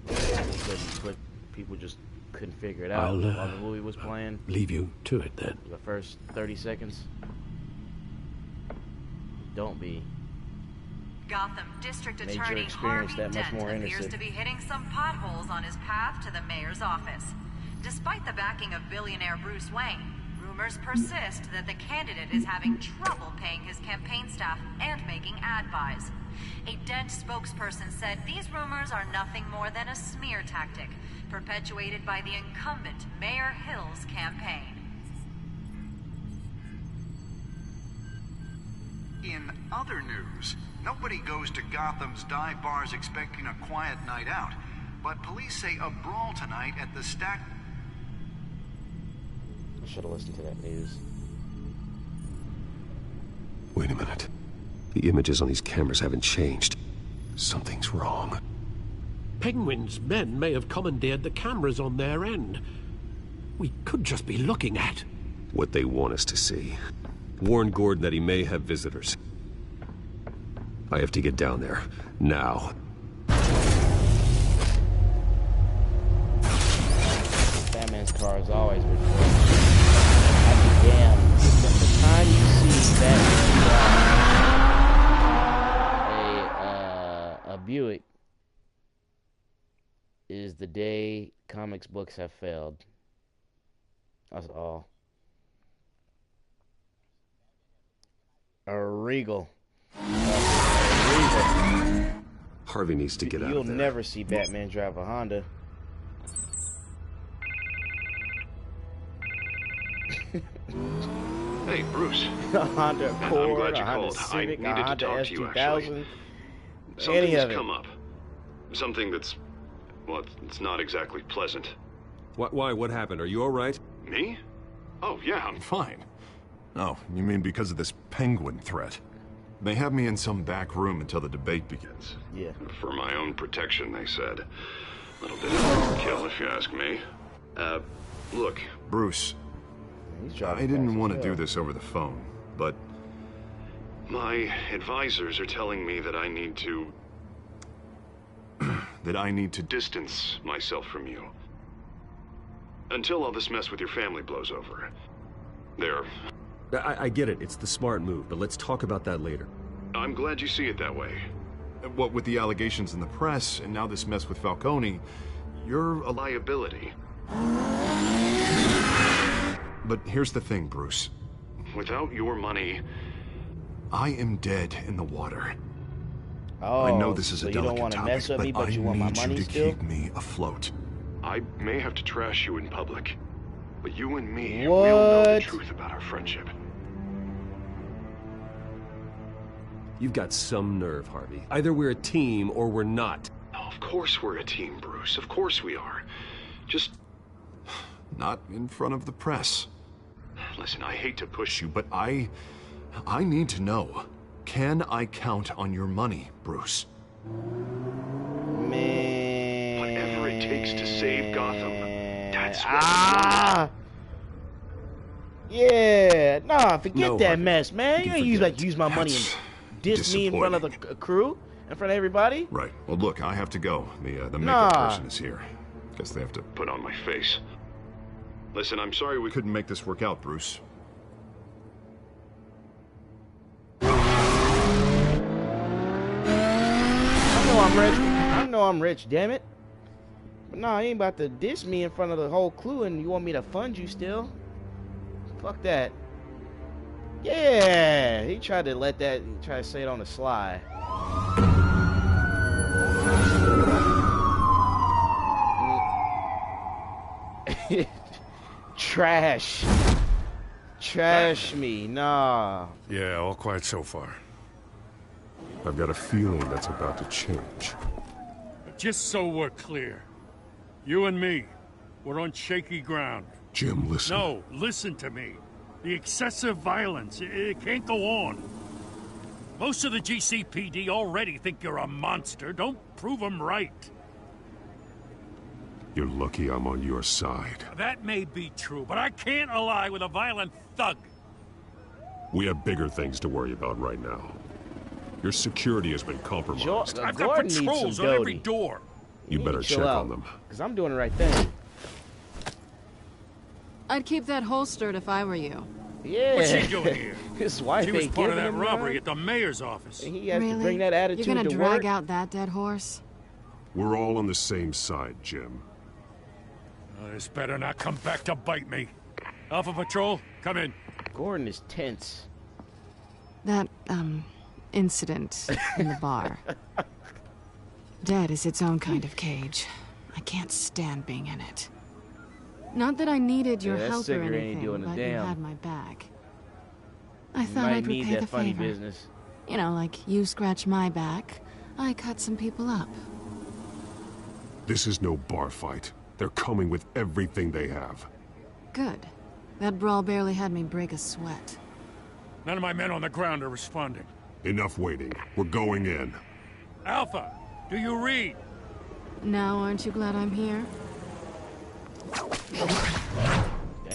but people just couldn't figure it out I'll, while the movie was playing. Leave you to it, then. The first 30 seconds. Don't be. Gotham District Made your Attorney experience Harvey that much Dent more appears innocent. to be hitting some potholes on his path to the mayor's office. Despite the backing of billionaire Bruce Wayne, rumors persist that the candidate is having trouble paying his campaign staff and making ad buys. A Dent spokesperson said these rumors are nothing more than a smear tactic, perpetuated by the incumbent Mayor Hill's campaign. In other news, nobody goes to Gotham's dive bars expecting a quiet night out, but police say a brawl tonight at the Stack... I should have listened to that news. Wait a minute. The images on these cameras haven't changed. Something's wrong. Penguin's men may have commandeered the cameras on their end. We could just be looking at what they want us to see. Warn Gordon that he may have visitors. I have to get down there. Now. Batman's car is always recorded. I'd be damned. The time you see Batman drive a Buick is the day comics books have failed. That's all. A Regal. Harvey needs to get out of there. You'll never see Batman drive a Honda. Hey, Bruce. A Honda Accord, I'm glad you a Honda called. Civic, I needed a Honda to talk to you, actually. S2000. Something's come up. Something that's... well, it's not exactly pleasant. Why? What happened? Are you all right? Me? Oh, yeah, I'm fine. Oh, you mean because of this penguin threat? They have me in some back room until the debate begins. Yeah. For my own protection, they said. Little bit of overkill, if you ask me. Look, Bruce, I didn't want to do this over the phone, but my advisors are telling me that I need to... that I need to distance myself from you. Until all this mess with your family blows over. There. I get it. It's the smart move, but let's talk about that later. I'm glad you see it that way. What with the allegations in the press, and now this mess with Falcone, you're a liability. But here's the thing, Bruce. Without your money, I am dead in the water. Oh, I know this is so a you don't delicate want to topic, mess with me, but but you I want my need money you to still? keep me afloat. I may have to trash you in public, but you and me, What? we'll know the truth about our friendship. You've got some nerve, Harvey. Either we're a team or we're not. Oh, of course we're a team, Bruce. Of course we are. Just not in front of the press. Listen, I hate to push you, but I need to know. Can I count on your money, Bruce? Man. Whatever it takes to save Gotham, that's what Ah! Yeah. Nah, forget No, that Harvey. mess, man. You You ain't use my money and That's diss me in front of the crew, in front of everybody. Right. Well, look, I have to go. The Nah. makeup person is here. Guess they have to put on my face. Listen, I'm sorry we couldn't make this work out, Bruce. I know I'm rich, damn it. But nah, you ain't about to diss me in front of the whole crew and you want me to fund you still. Fuck that. Yeah, he tried to say it on the sly. Trash me, nah. Yeah, all quiet so far. I've got a feeling that's about to change. Just so we're clear, you and me, we're on shaky ground. Jim, listen. No, listen to me. The excessive violence, it can't go on. Most of the GCPD already think you're a monster. Don't prove them right. You're lucky I'm on your side. That may be true, but I can't ally with a violent thug. We have bigger things to worry about right now. Your security has been compromised. I've got patrols on every door. You better check on them. Because I'm doing the right thing. I'd keep that holstered if I were you. Yeah. What's she doing here? His wife She was ain't part of giving that him robbery none. at the mayor's office. And he has Really? to bring that attitude You're gonna to drag work. out that dead horse? We're all on the same side, Jim. This better not come back to bite me. Alpha Patrol, come in. Gordon is tense. That, incident in the bar. Dead is its own kind of cage. I can't stand being in it. Not that I needed your that help or cigarette ain't anything, doing a but you damn. had my back. I You thought might I'd need repay that the funny favor. business. You know, like you scratch my back, I cut some people up. This is no bar fight. They're coming with everything they have. Good. That brawl barely had me break a sweat. None of my men on the ground are responding. Enough waiting. We're going in. Alpha, do you read? Now, aren't you glad I'm here?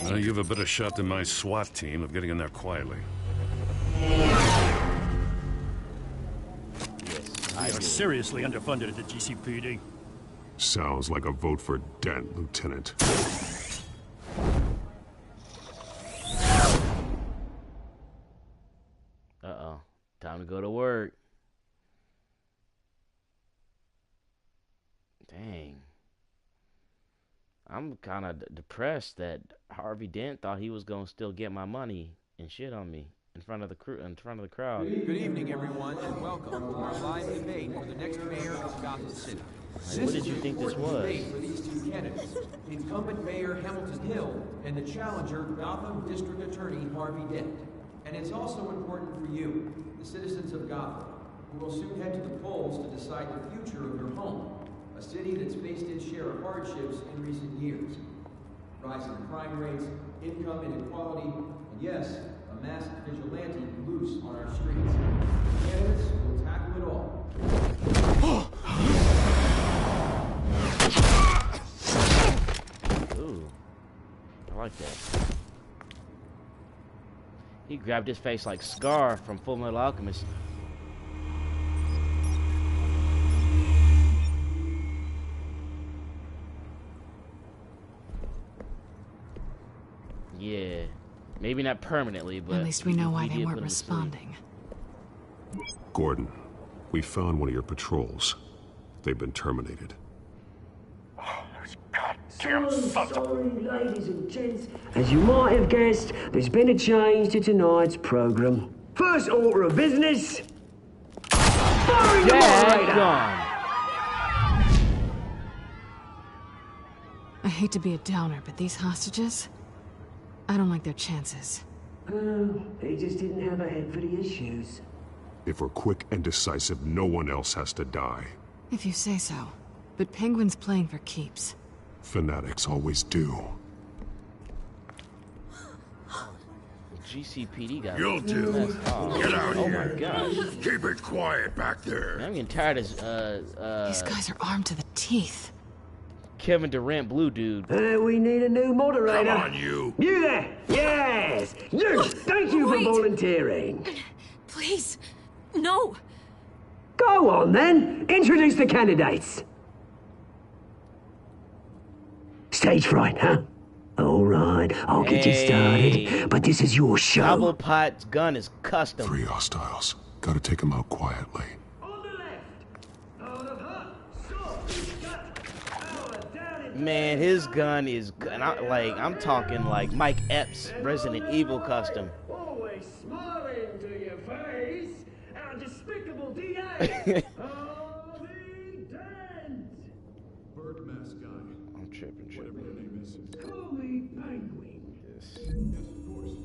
You have a better shot than my SWAT team of getting in there quietly. We are seriously underfunded at the GCPD. Sounds like a vote for Dent, Lieutenant. Uh-oh. Time to go to work. Dang. I'm kind of depressed that Harvey Dent thought he was going to still get my money and shit on me in front of the crew, in front of the crowd. Good evening, everyone, and welcome to our live debate for the next mayor of Gotham City. What did you think this was? Debate for these two candidates, incumbent Mayor Hamilton Hill and the challenger Gotham District Attorney Harvey Dent. And it's also important for you, the citizens of Gotham, who will soon head to the polls to decide the future of your home, a city that's faced its share of hardships in recent years. Rising crime rates, income inequality, and yes, a masked vigilante loose on our streets. Candidates will tackle it all. Ooh. I like that. He grabbed his face like Scar from Full Metal Alchemist. Yeah. Maybe not permanently, but At least we know why he they did weren't put him to sleep. responding. Gordon, we found one of your patrols. They've been terminated. So sorry, ladies and gents. As you might have guessed, there's been a change to tonight's program. First order of business. Firing the moderator. I hate to be a downer, but these hostages, I don't like their chances. Oh, he just didn't have a head for the issues. If we're quick and decisive, no one else has to die. If you say so. But Penguin's playing for keeps. Fanatics always do. GCPD got You'll do. Get out oh here. my gosh. Keep it quiet back there. I'm getting tired of These guys are armed to the teeth. Kevin Durant blue dude. We need a new moderator. Come on, you. You there? Yes. You. Thank you for volunteering. Please. No. Go on, then. Introduce the candidates. Stage fright, huh? All right, I'll get you started, but this is your show. Cobblepot's gun is custom. 3 hostiles. Gotta take them out quietly. Man, his gun is I'm talking like Mike Epps, Resident Evil custom. Always smiling to your face. Our despicable DA. Harvey Dent. Bird mask guy. I'm tripping. Whatever your name is. Call me Penguin. Yes. Yes, of course.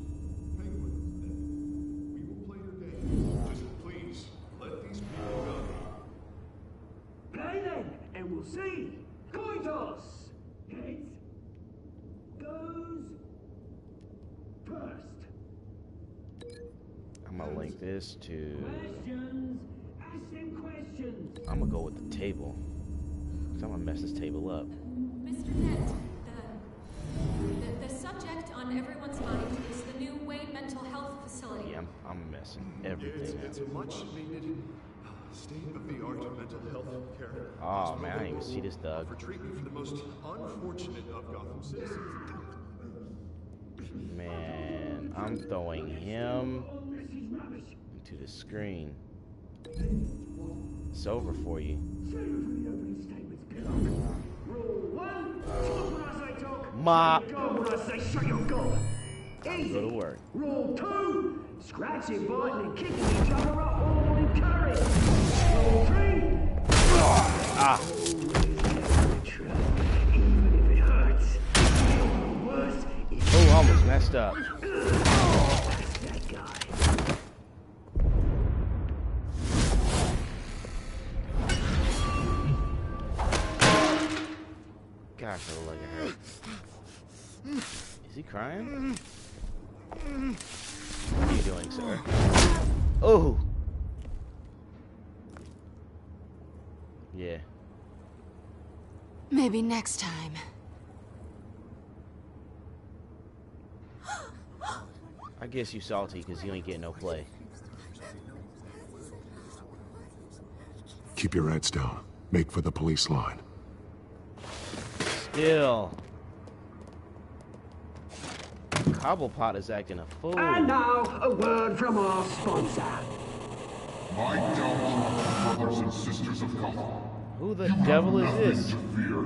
Penguin. Then we will play your game. Just please let these people go. Play then, and we'll see. Coin toss. Heads goes first. I'm gonna link this to. Questions. Ask them questions. I'm gonna go with the table. 'Cause I'm gonna mess this table up. Mr. Dent, the subject on everyone's mind is the new Wayne Mental Health Facility. Yeah, I'm messing everything It's a much needed state-of-the-art mental health care. Oh man, I didn't even see this dog. For treatment for the most unfortunate of Gotham citizens. Man, I'm throwing him into the screen. It's over for you. Mop. Go to work. Rule 2, scratching, biting, and kicking each other up all encouraged. Rule 3. Ah. Even if it hurts, the worst is Oh, almost messed up. that guy. Gosh, I look at her. Is he crying? What are you doing, sir? Oh! Yeah. Maybe next time. I guess you salty because you ain't getting no play. Keep your heads down. Make for the police line. Still. Cobblepot is acting a fool. And now, a word from our sponsor. My downfall, brothers and sisters of Gotham. Who the devil is this? To fear.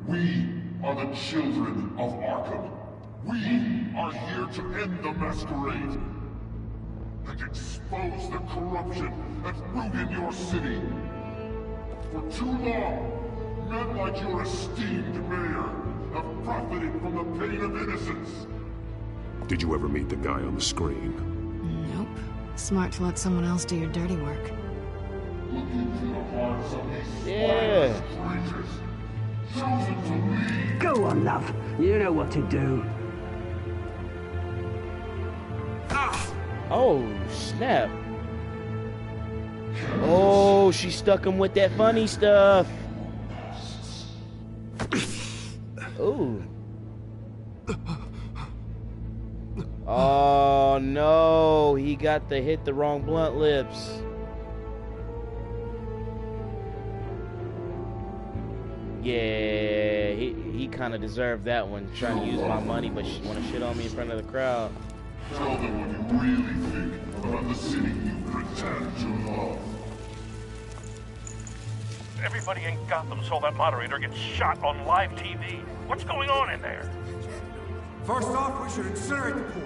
We are the children of Arkham. We are here to end the masquerade and expose the corruption at root in your city. For too long, men like your esteemed mayor have profited from the pain of innocence. Did you ever meet the guy on the screen? Nope. Smart to let someone else do your dirty work. Looking through the hearts of these Yeah. creatures, chosen to lead. Go on, love. You know what to do. Oh, snap. Oh, she stuck him with that funny stuff. Ooh. Oh, no. He got the hit the wrong blunt lips. Yeah, he kind of deserved that one. Trying to use my money, but she want to shit on me in front of the crowd. Tell them what you really think about the city you pretend to love. Everybody in Gotham saw that moderator get shot on live TV. What's going on in there? First off, we should incinerate the pool.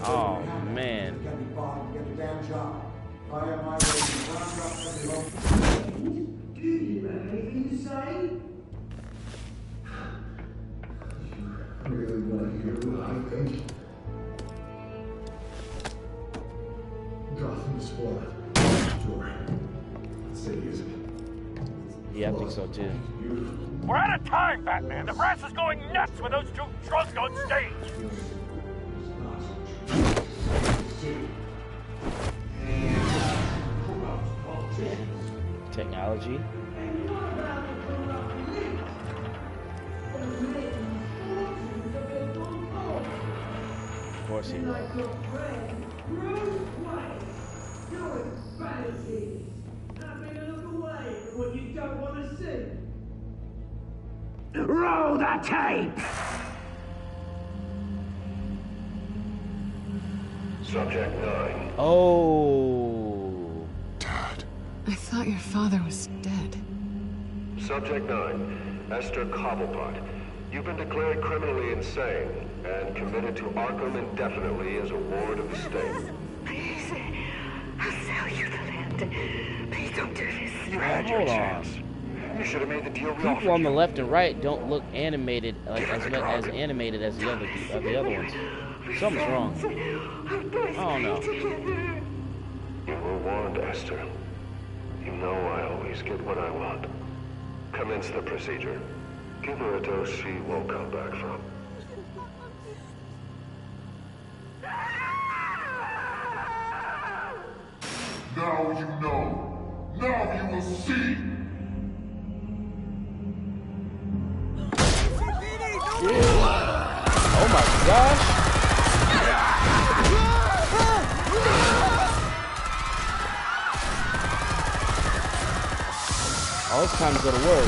Oh, man. Do you have anything to say? Really want to hear what I think? Gotham is spoiled. Sure. Let's say use it. Yeah, I think so too. We're out of time, Batman. The brass is going nuts with those two drunks on stage. Technology. Of course he will. Roll the tape! Subject 9. Oh. I thought your father was dead. Subject 9. Esther Cobblepot. You've been declared criminally insane and committed to Arkham indefinitely as a ward of the state. Please, I'll sell you the land. Please don't do this. You had your Hold on. chance. You should have made the deal we People offered on the you. left and right don't look animated like as animated as the other ones. Something's wrong. I don't know. You were warned, Esther. You know I always get what I want. Commence the procedure. Give her a dose she won't come back from. Now you know. Now you will see. Oh my gosh. Oh, it's time to go to work.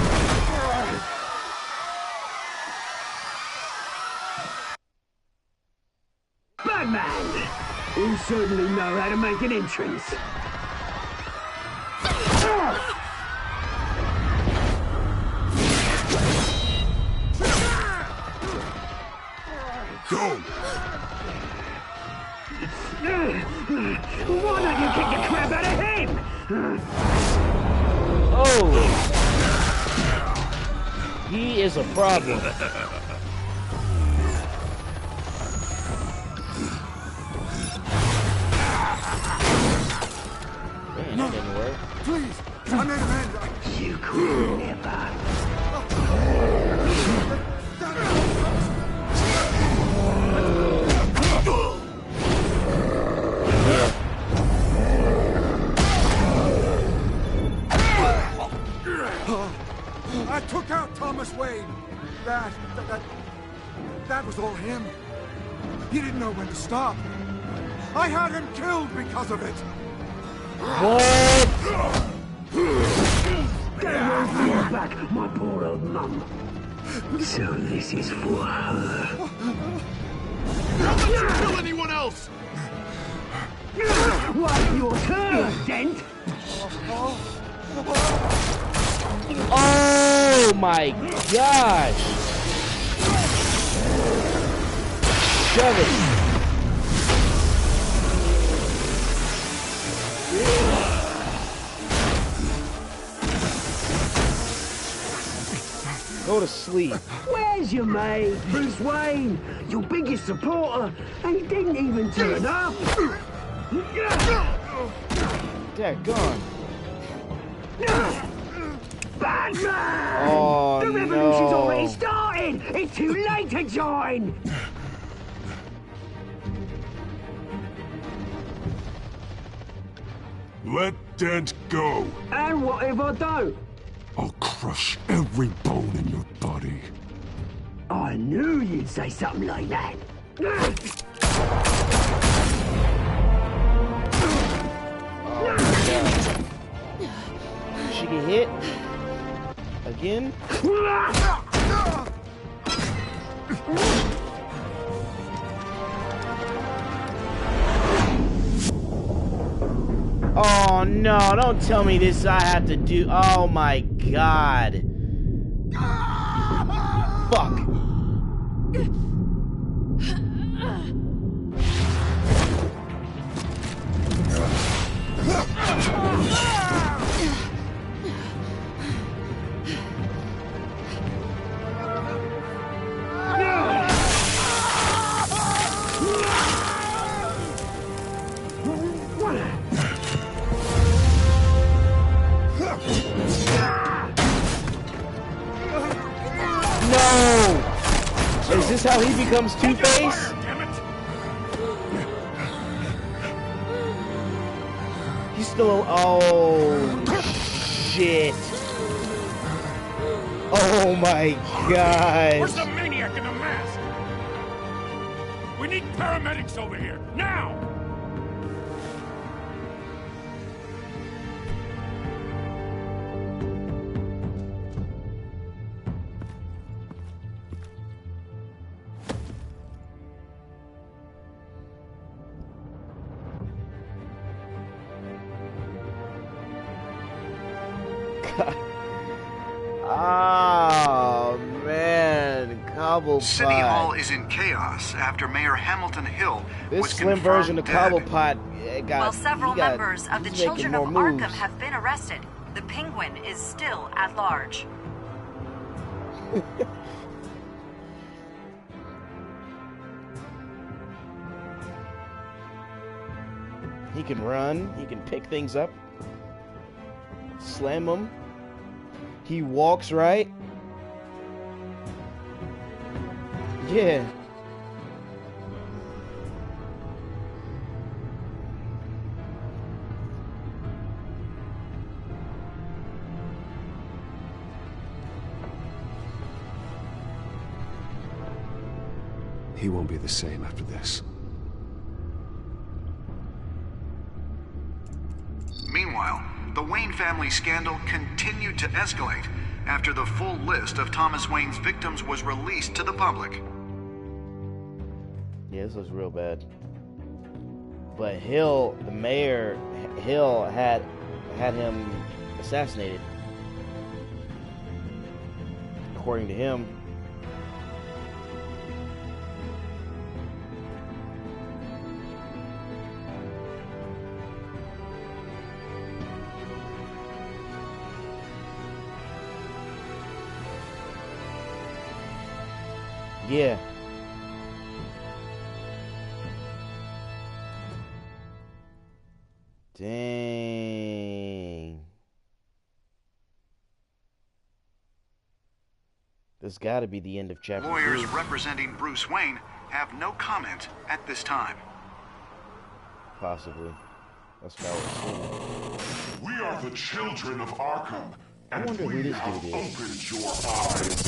Batman! You certainly know how to make an entrance. Go! Why don't you kick the crap out of him? Oh! He is a problem. Man, that didn't work. Please, I made an end. You could never. I took out Thomas Wayne. That was all him. He didn't know when to stop. I had him killed because of it. What? Get away from your back, my poor old mum. So this is for her. Don't let you kill anyone else! What's your turn, Dent? Oh my gosh! Shove it! Go to sleep. Where's your mate, Bruce Wayne? Your biggest supporter, and he didn't even turn up. Daggone. Batman! Oh, the revolution's no. already started! It's too late to join! Let Dent go. And what if I don't? I'll crush every bone in your body. I knew you'd say something like that. She get hit again. Oh no, don't tell me this I have to do. Oh my god. Fuck. No! Is this how he becomes Two-Face? He's still... Oh, shit. Oh my god. Where's the maniac in the mask? We need paramedics over here, now! Oh man, Cobblepot. City Hall is in chaos after Mayor Hamilton Hill This was slim version of confirmed Cobblepot got. While several he got- members of the he's making Children more of moves. Arkham have been arrested, the Penguin is still at large. He can run. He can pick things up. Slam them. He walks right. Yeah. He won't be the same after this. Meanwhile, the Wayne family scandal continued to escalate after the full list of Thomas Wayne's victims was released to the public. Yeah, this looks real bad. But Hill, the mayor, Hill had him assassinated. According to him. Yeah. Dang. This got to be the end of chapter 2. Lawyers representing Bruce Wayne have no comment at this time. Possibly. That's what I was assuming. We are the children of Arkham, I wonder who this dude is. opened your eyes.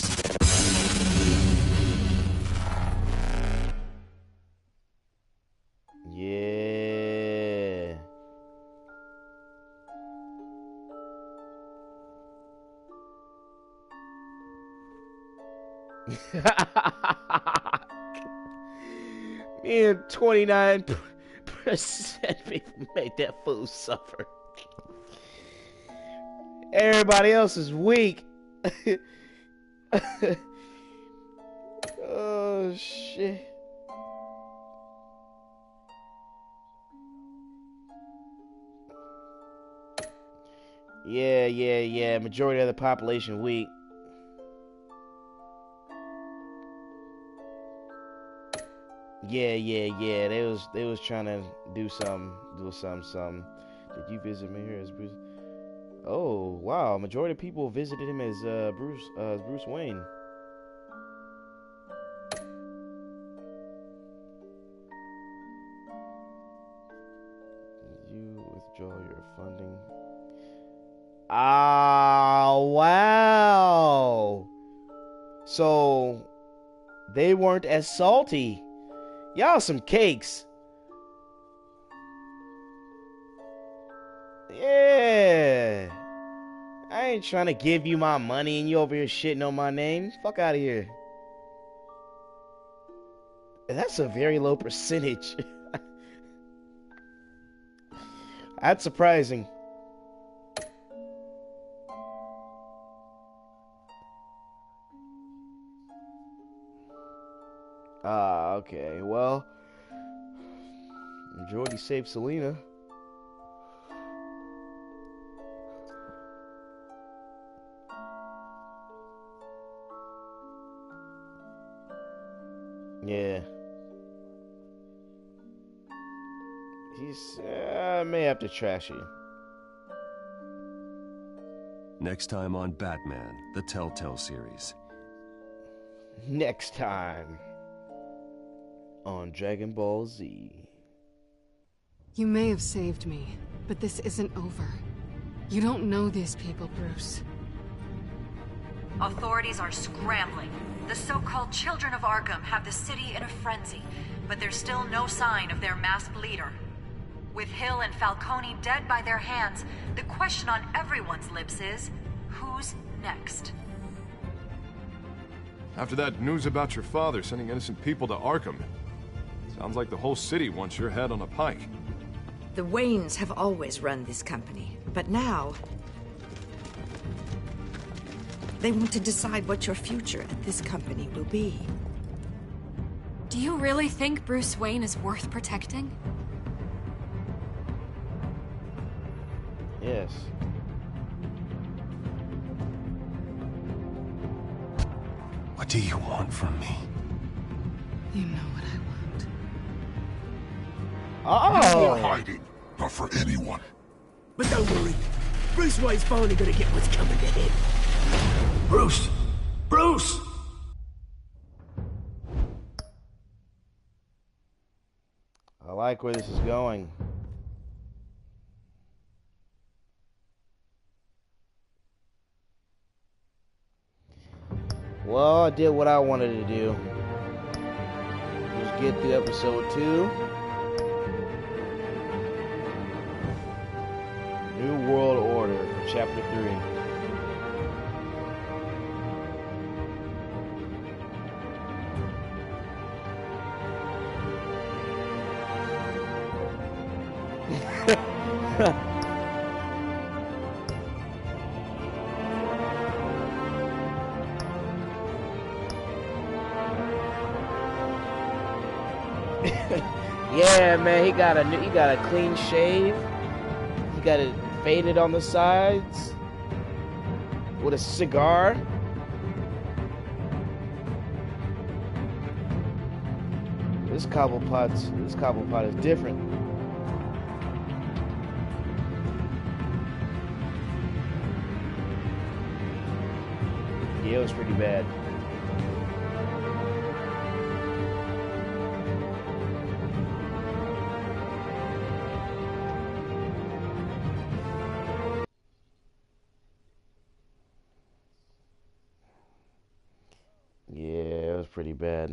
Yeah. Me and 29% people made that fool suffer. Everybody else is weak. Oh shit. Yeah. Majority of the population weak. Yeah. They was trying to do something. Did you visit me here as Bruce? Oh wow, majority of people visited him as Bruce Wayne. Did you withdraw your funding? Ah, wow. So they weren't as salty. Y'all some cakes. Yeah. I ain't trying to give you my money and you over here shitting on my name. Fuck out of here. That's a very low percentage. That's surprising. Okay. Well, majority saved Selina. Yeah. He's may have to trash you. Next time on Batman, the Telltale series. Next time on Dragon Ball Z. You may have saved me, but this isn't over. You don't know these people, Bruce. Authorities are scrambling. The so-called Children of Arkham have the city in a frenzy, but there's still no sign of their masked leader. With Hill and Falcone dead by their hands, the question on everyone's lips is, who's next? After that news about your father sending innocent people to Arkham, sounds like the whole city wants your head on a pike. The Waynes have always run this company, but now they want to decide what your future at this company will be. Do you really think Bruce Wayne is worth protecting? Yes. What do you want from me? You know what I Oh! want. No more hiding, not for anyone. But don't worry. Bruce Wayne's finally gonna get what's coming to him. Bruce! Bruce! I like where this is going. Well, I did what I wanted to do. get through episode 2. New World Order, chapter 3. Yeah, man, he got a clean shave. He got it faded on the sides with a cigar. This Cobblepot is different. Yeah, it was pretty bad. Yeah, it was pretty bad.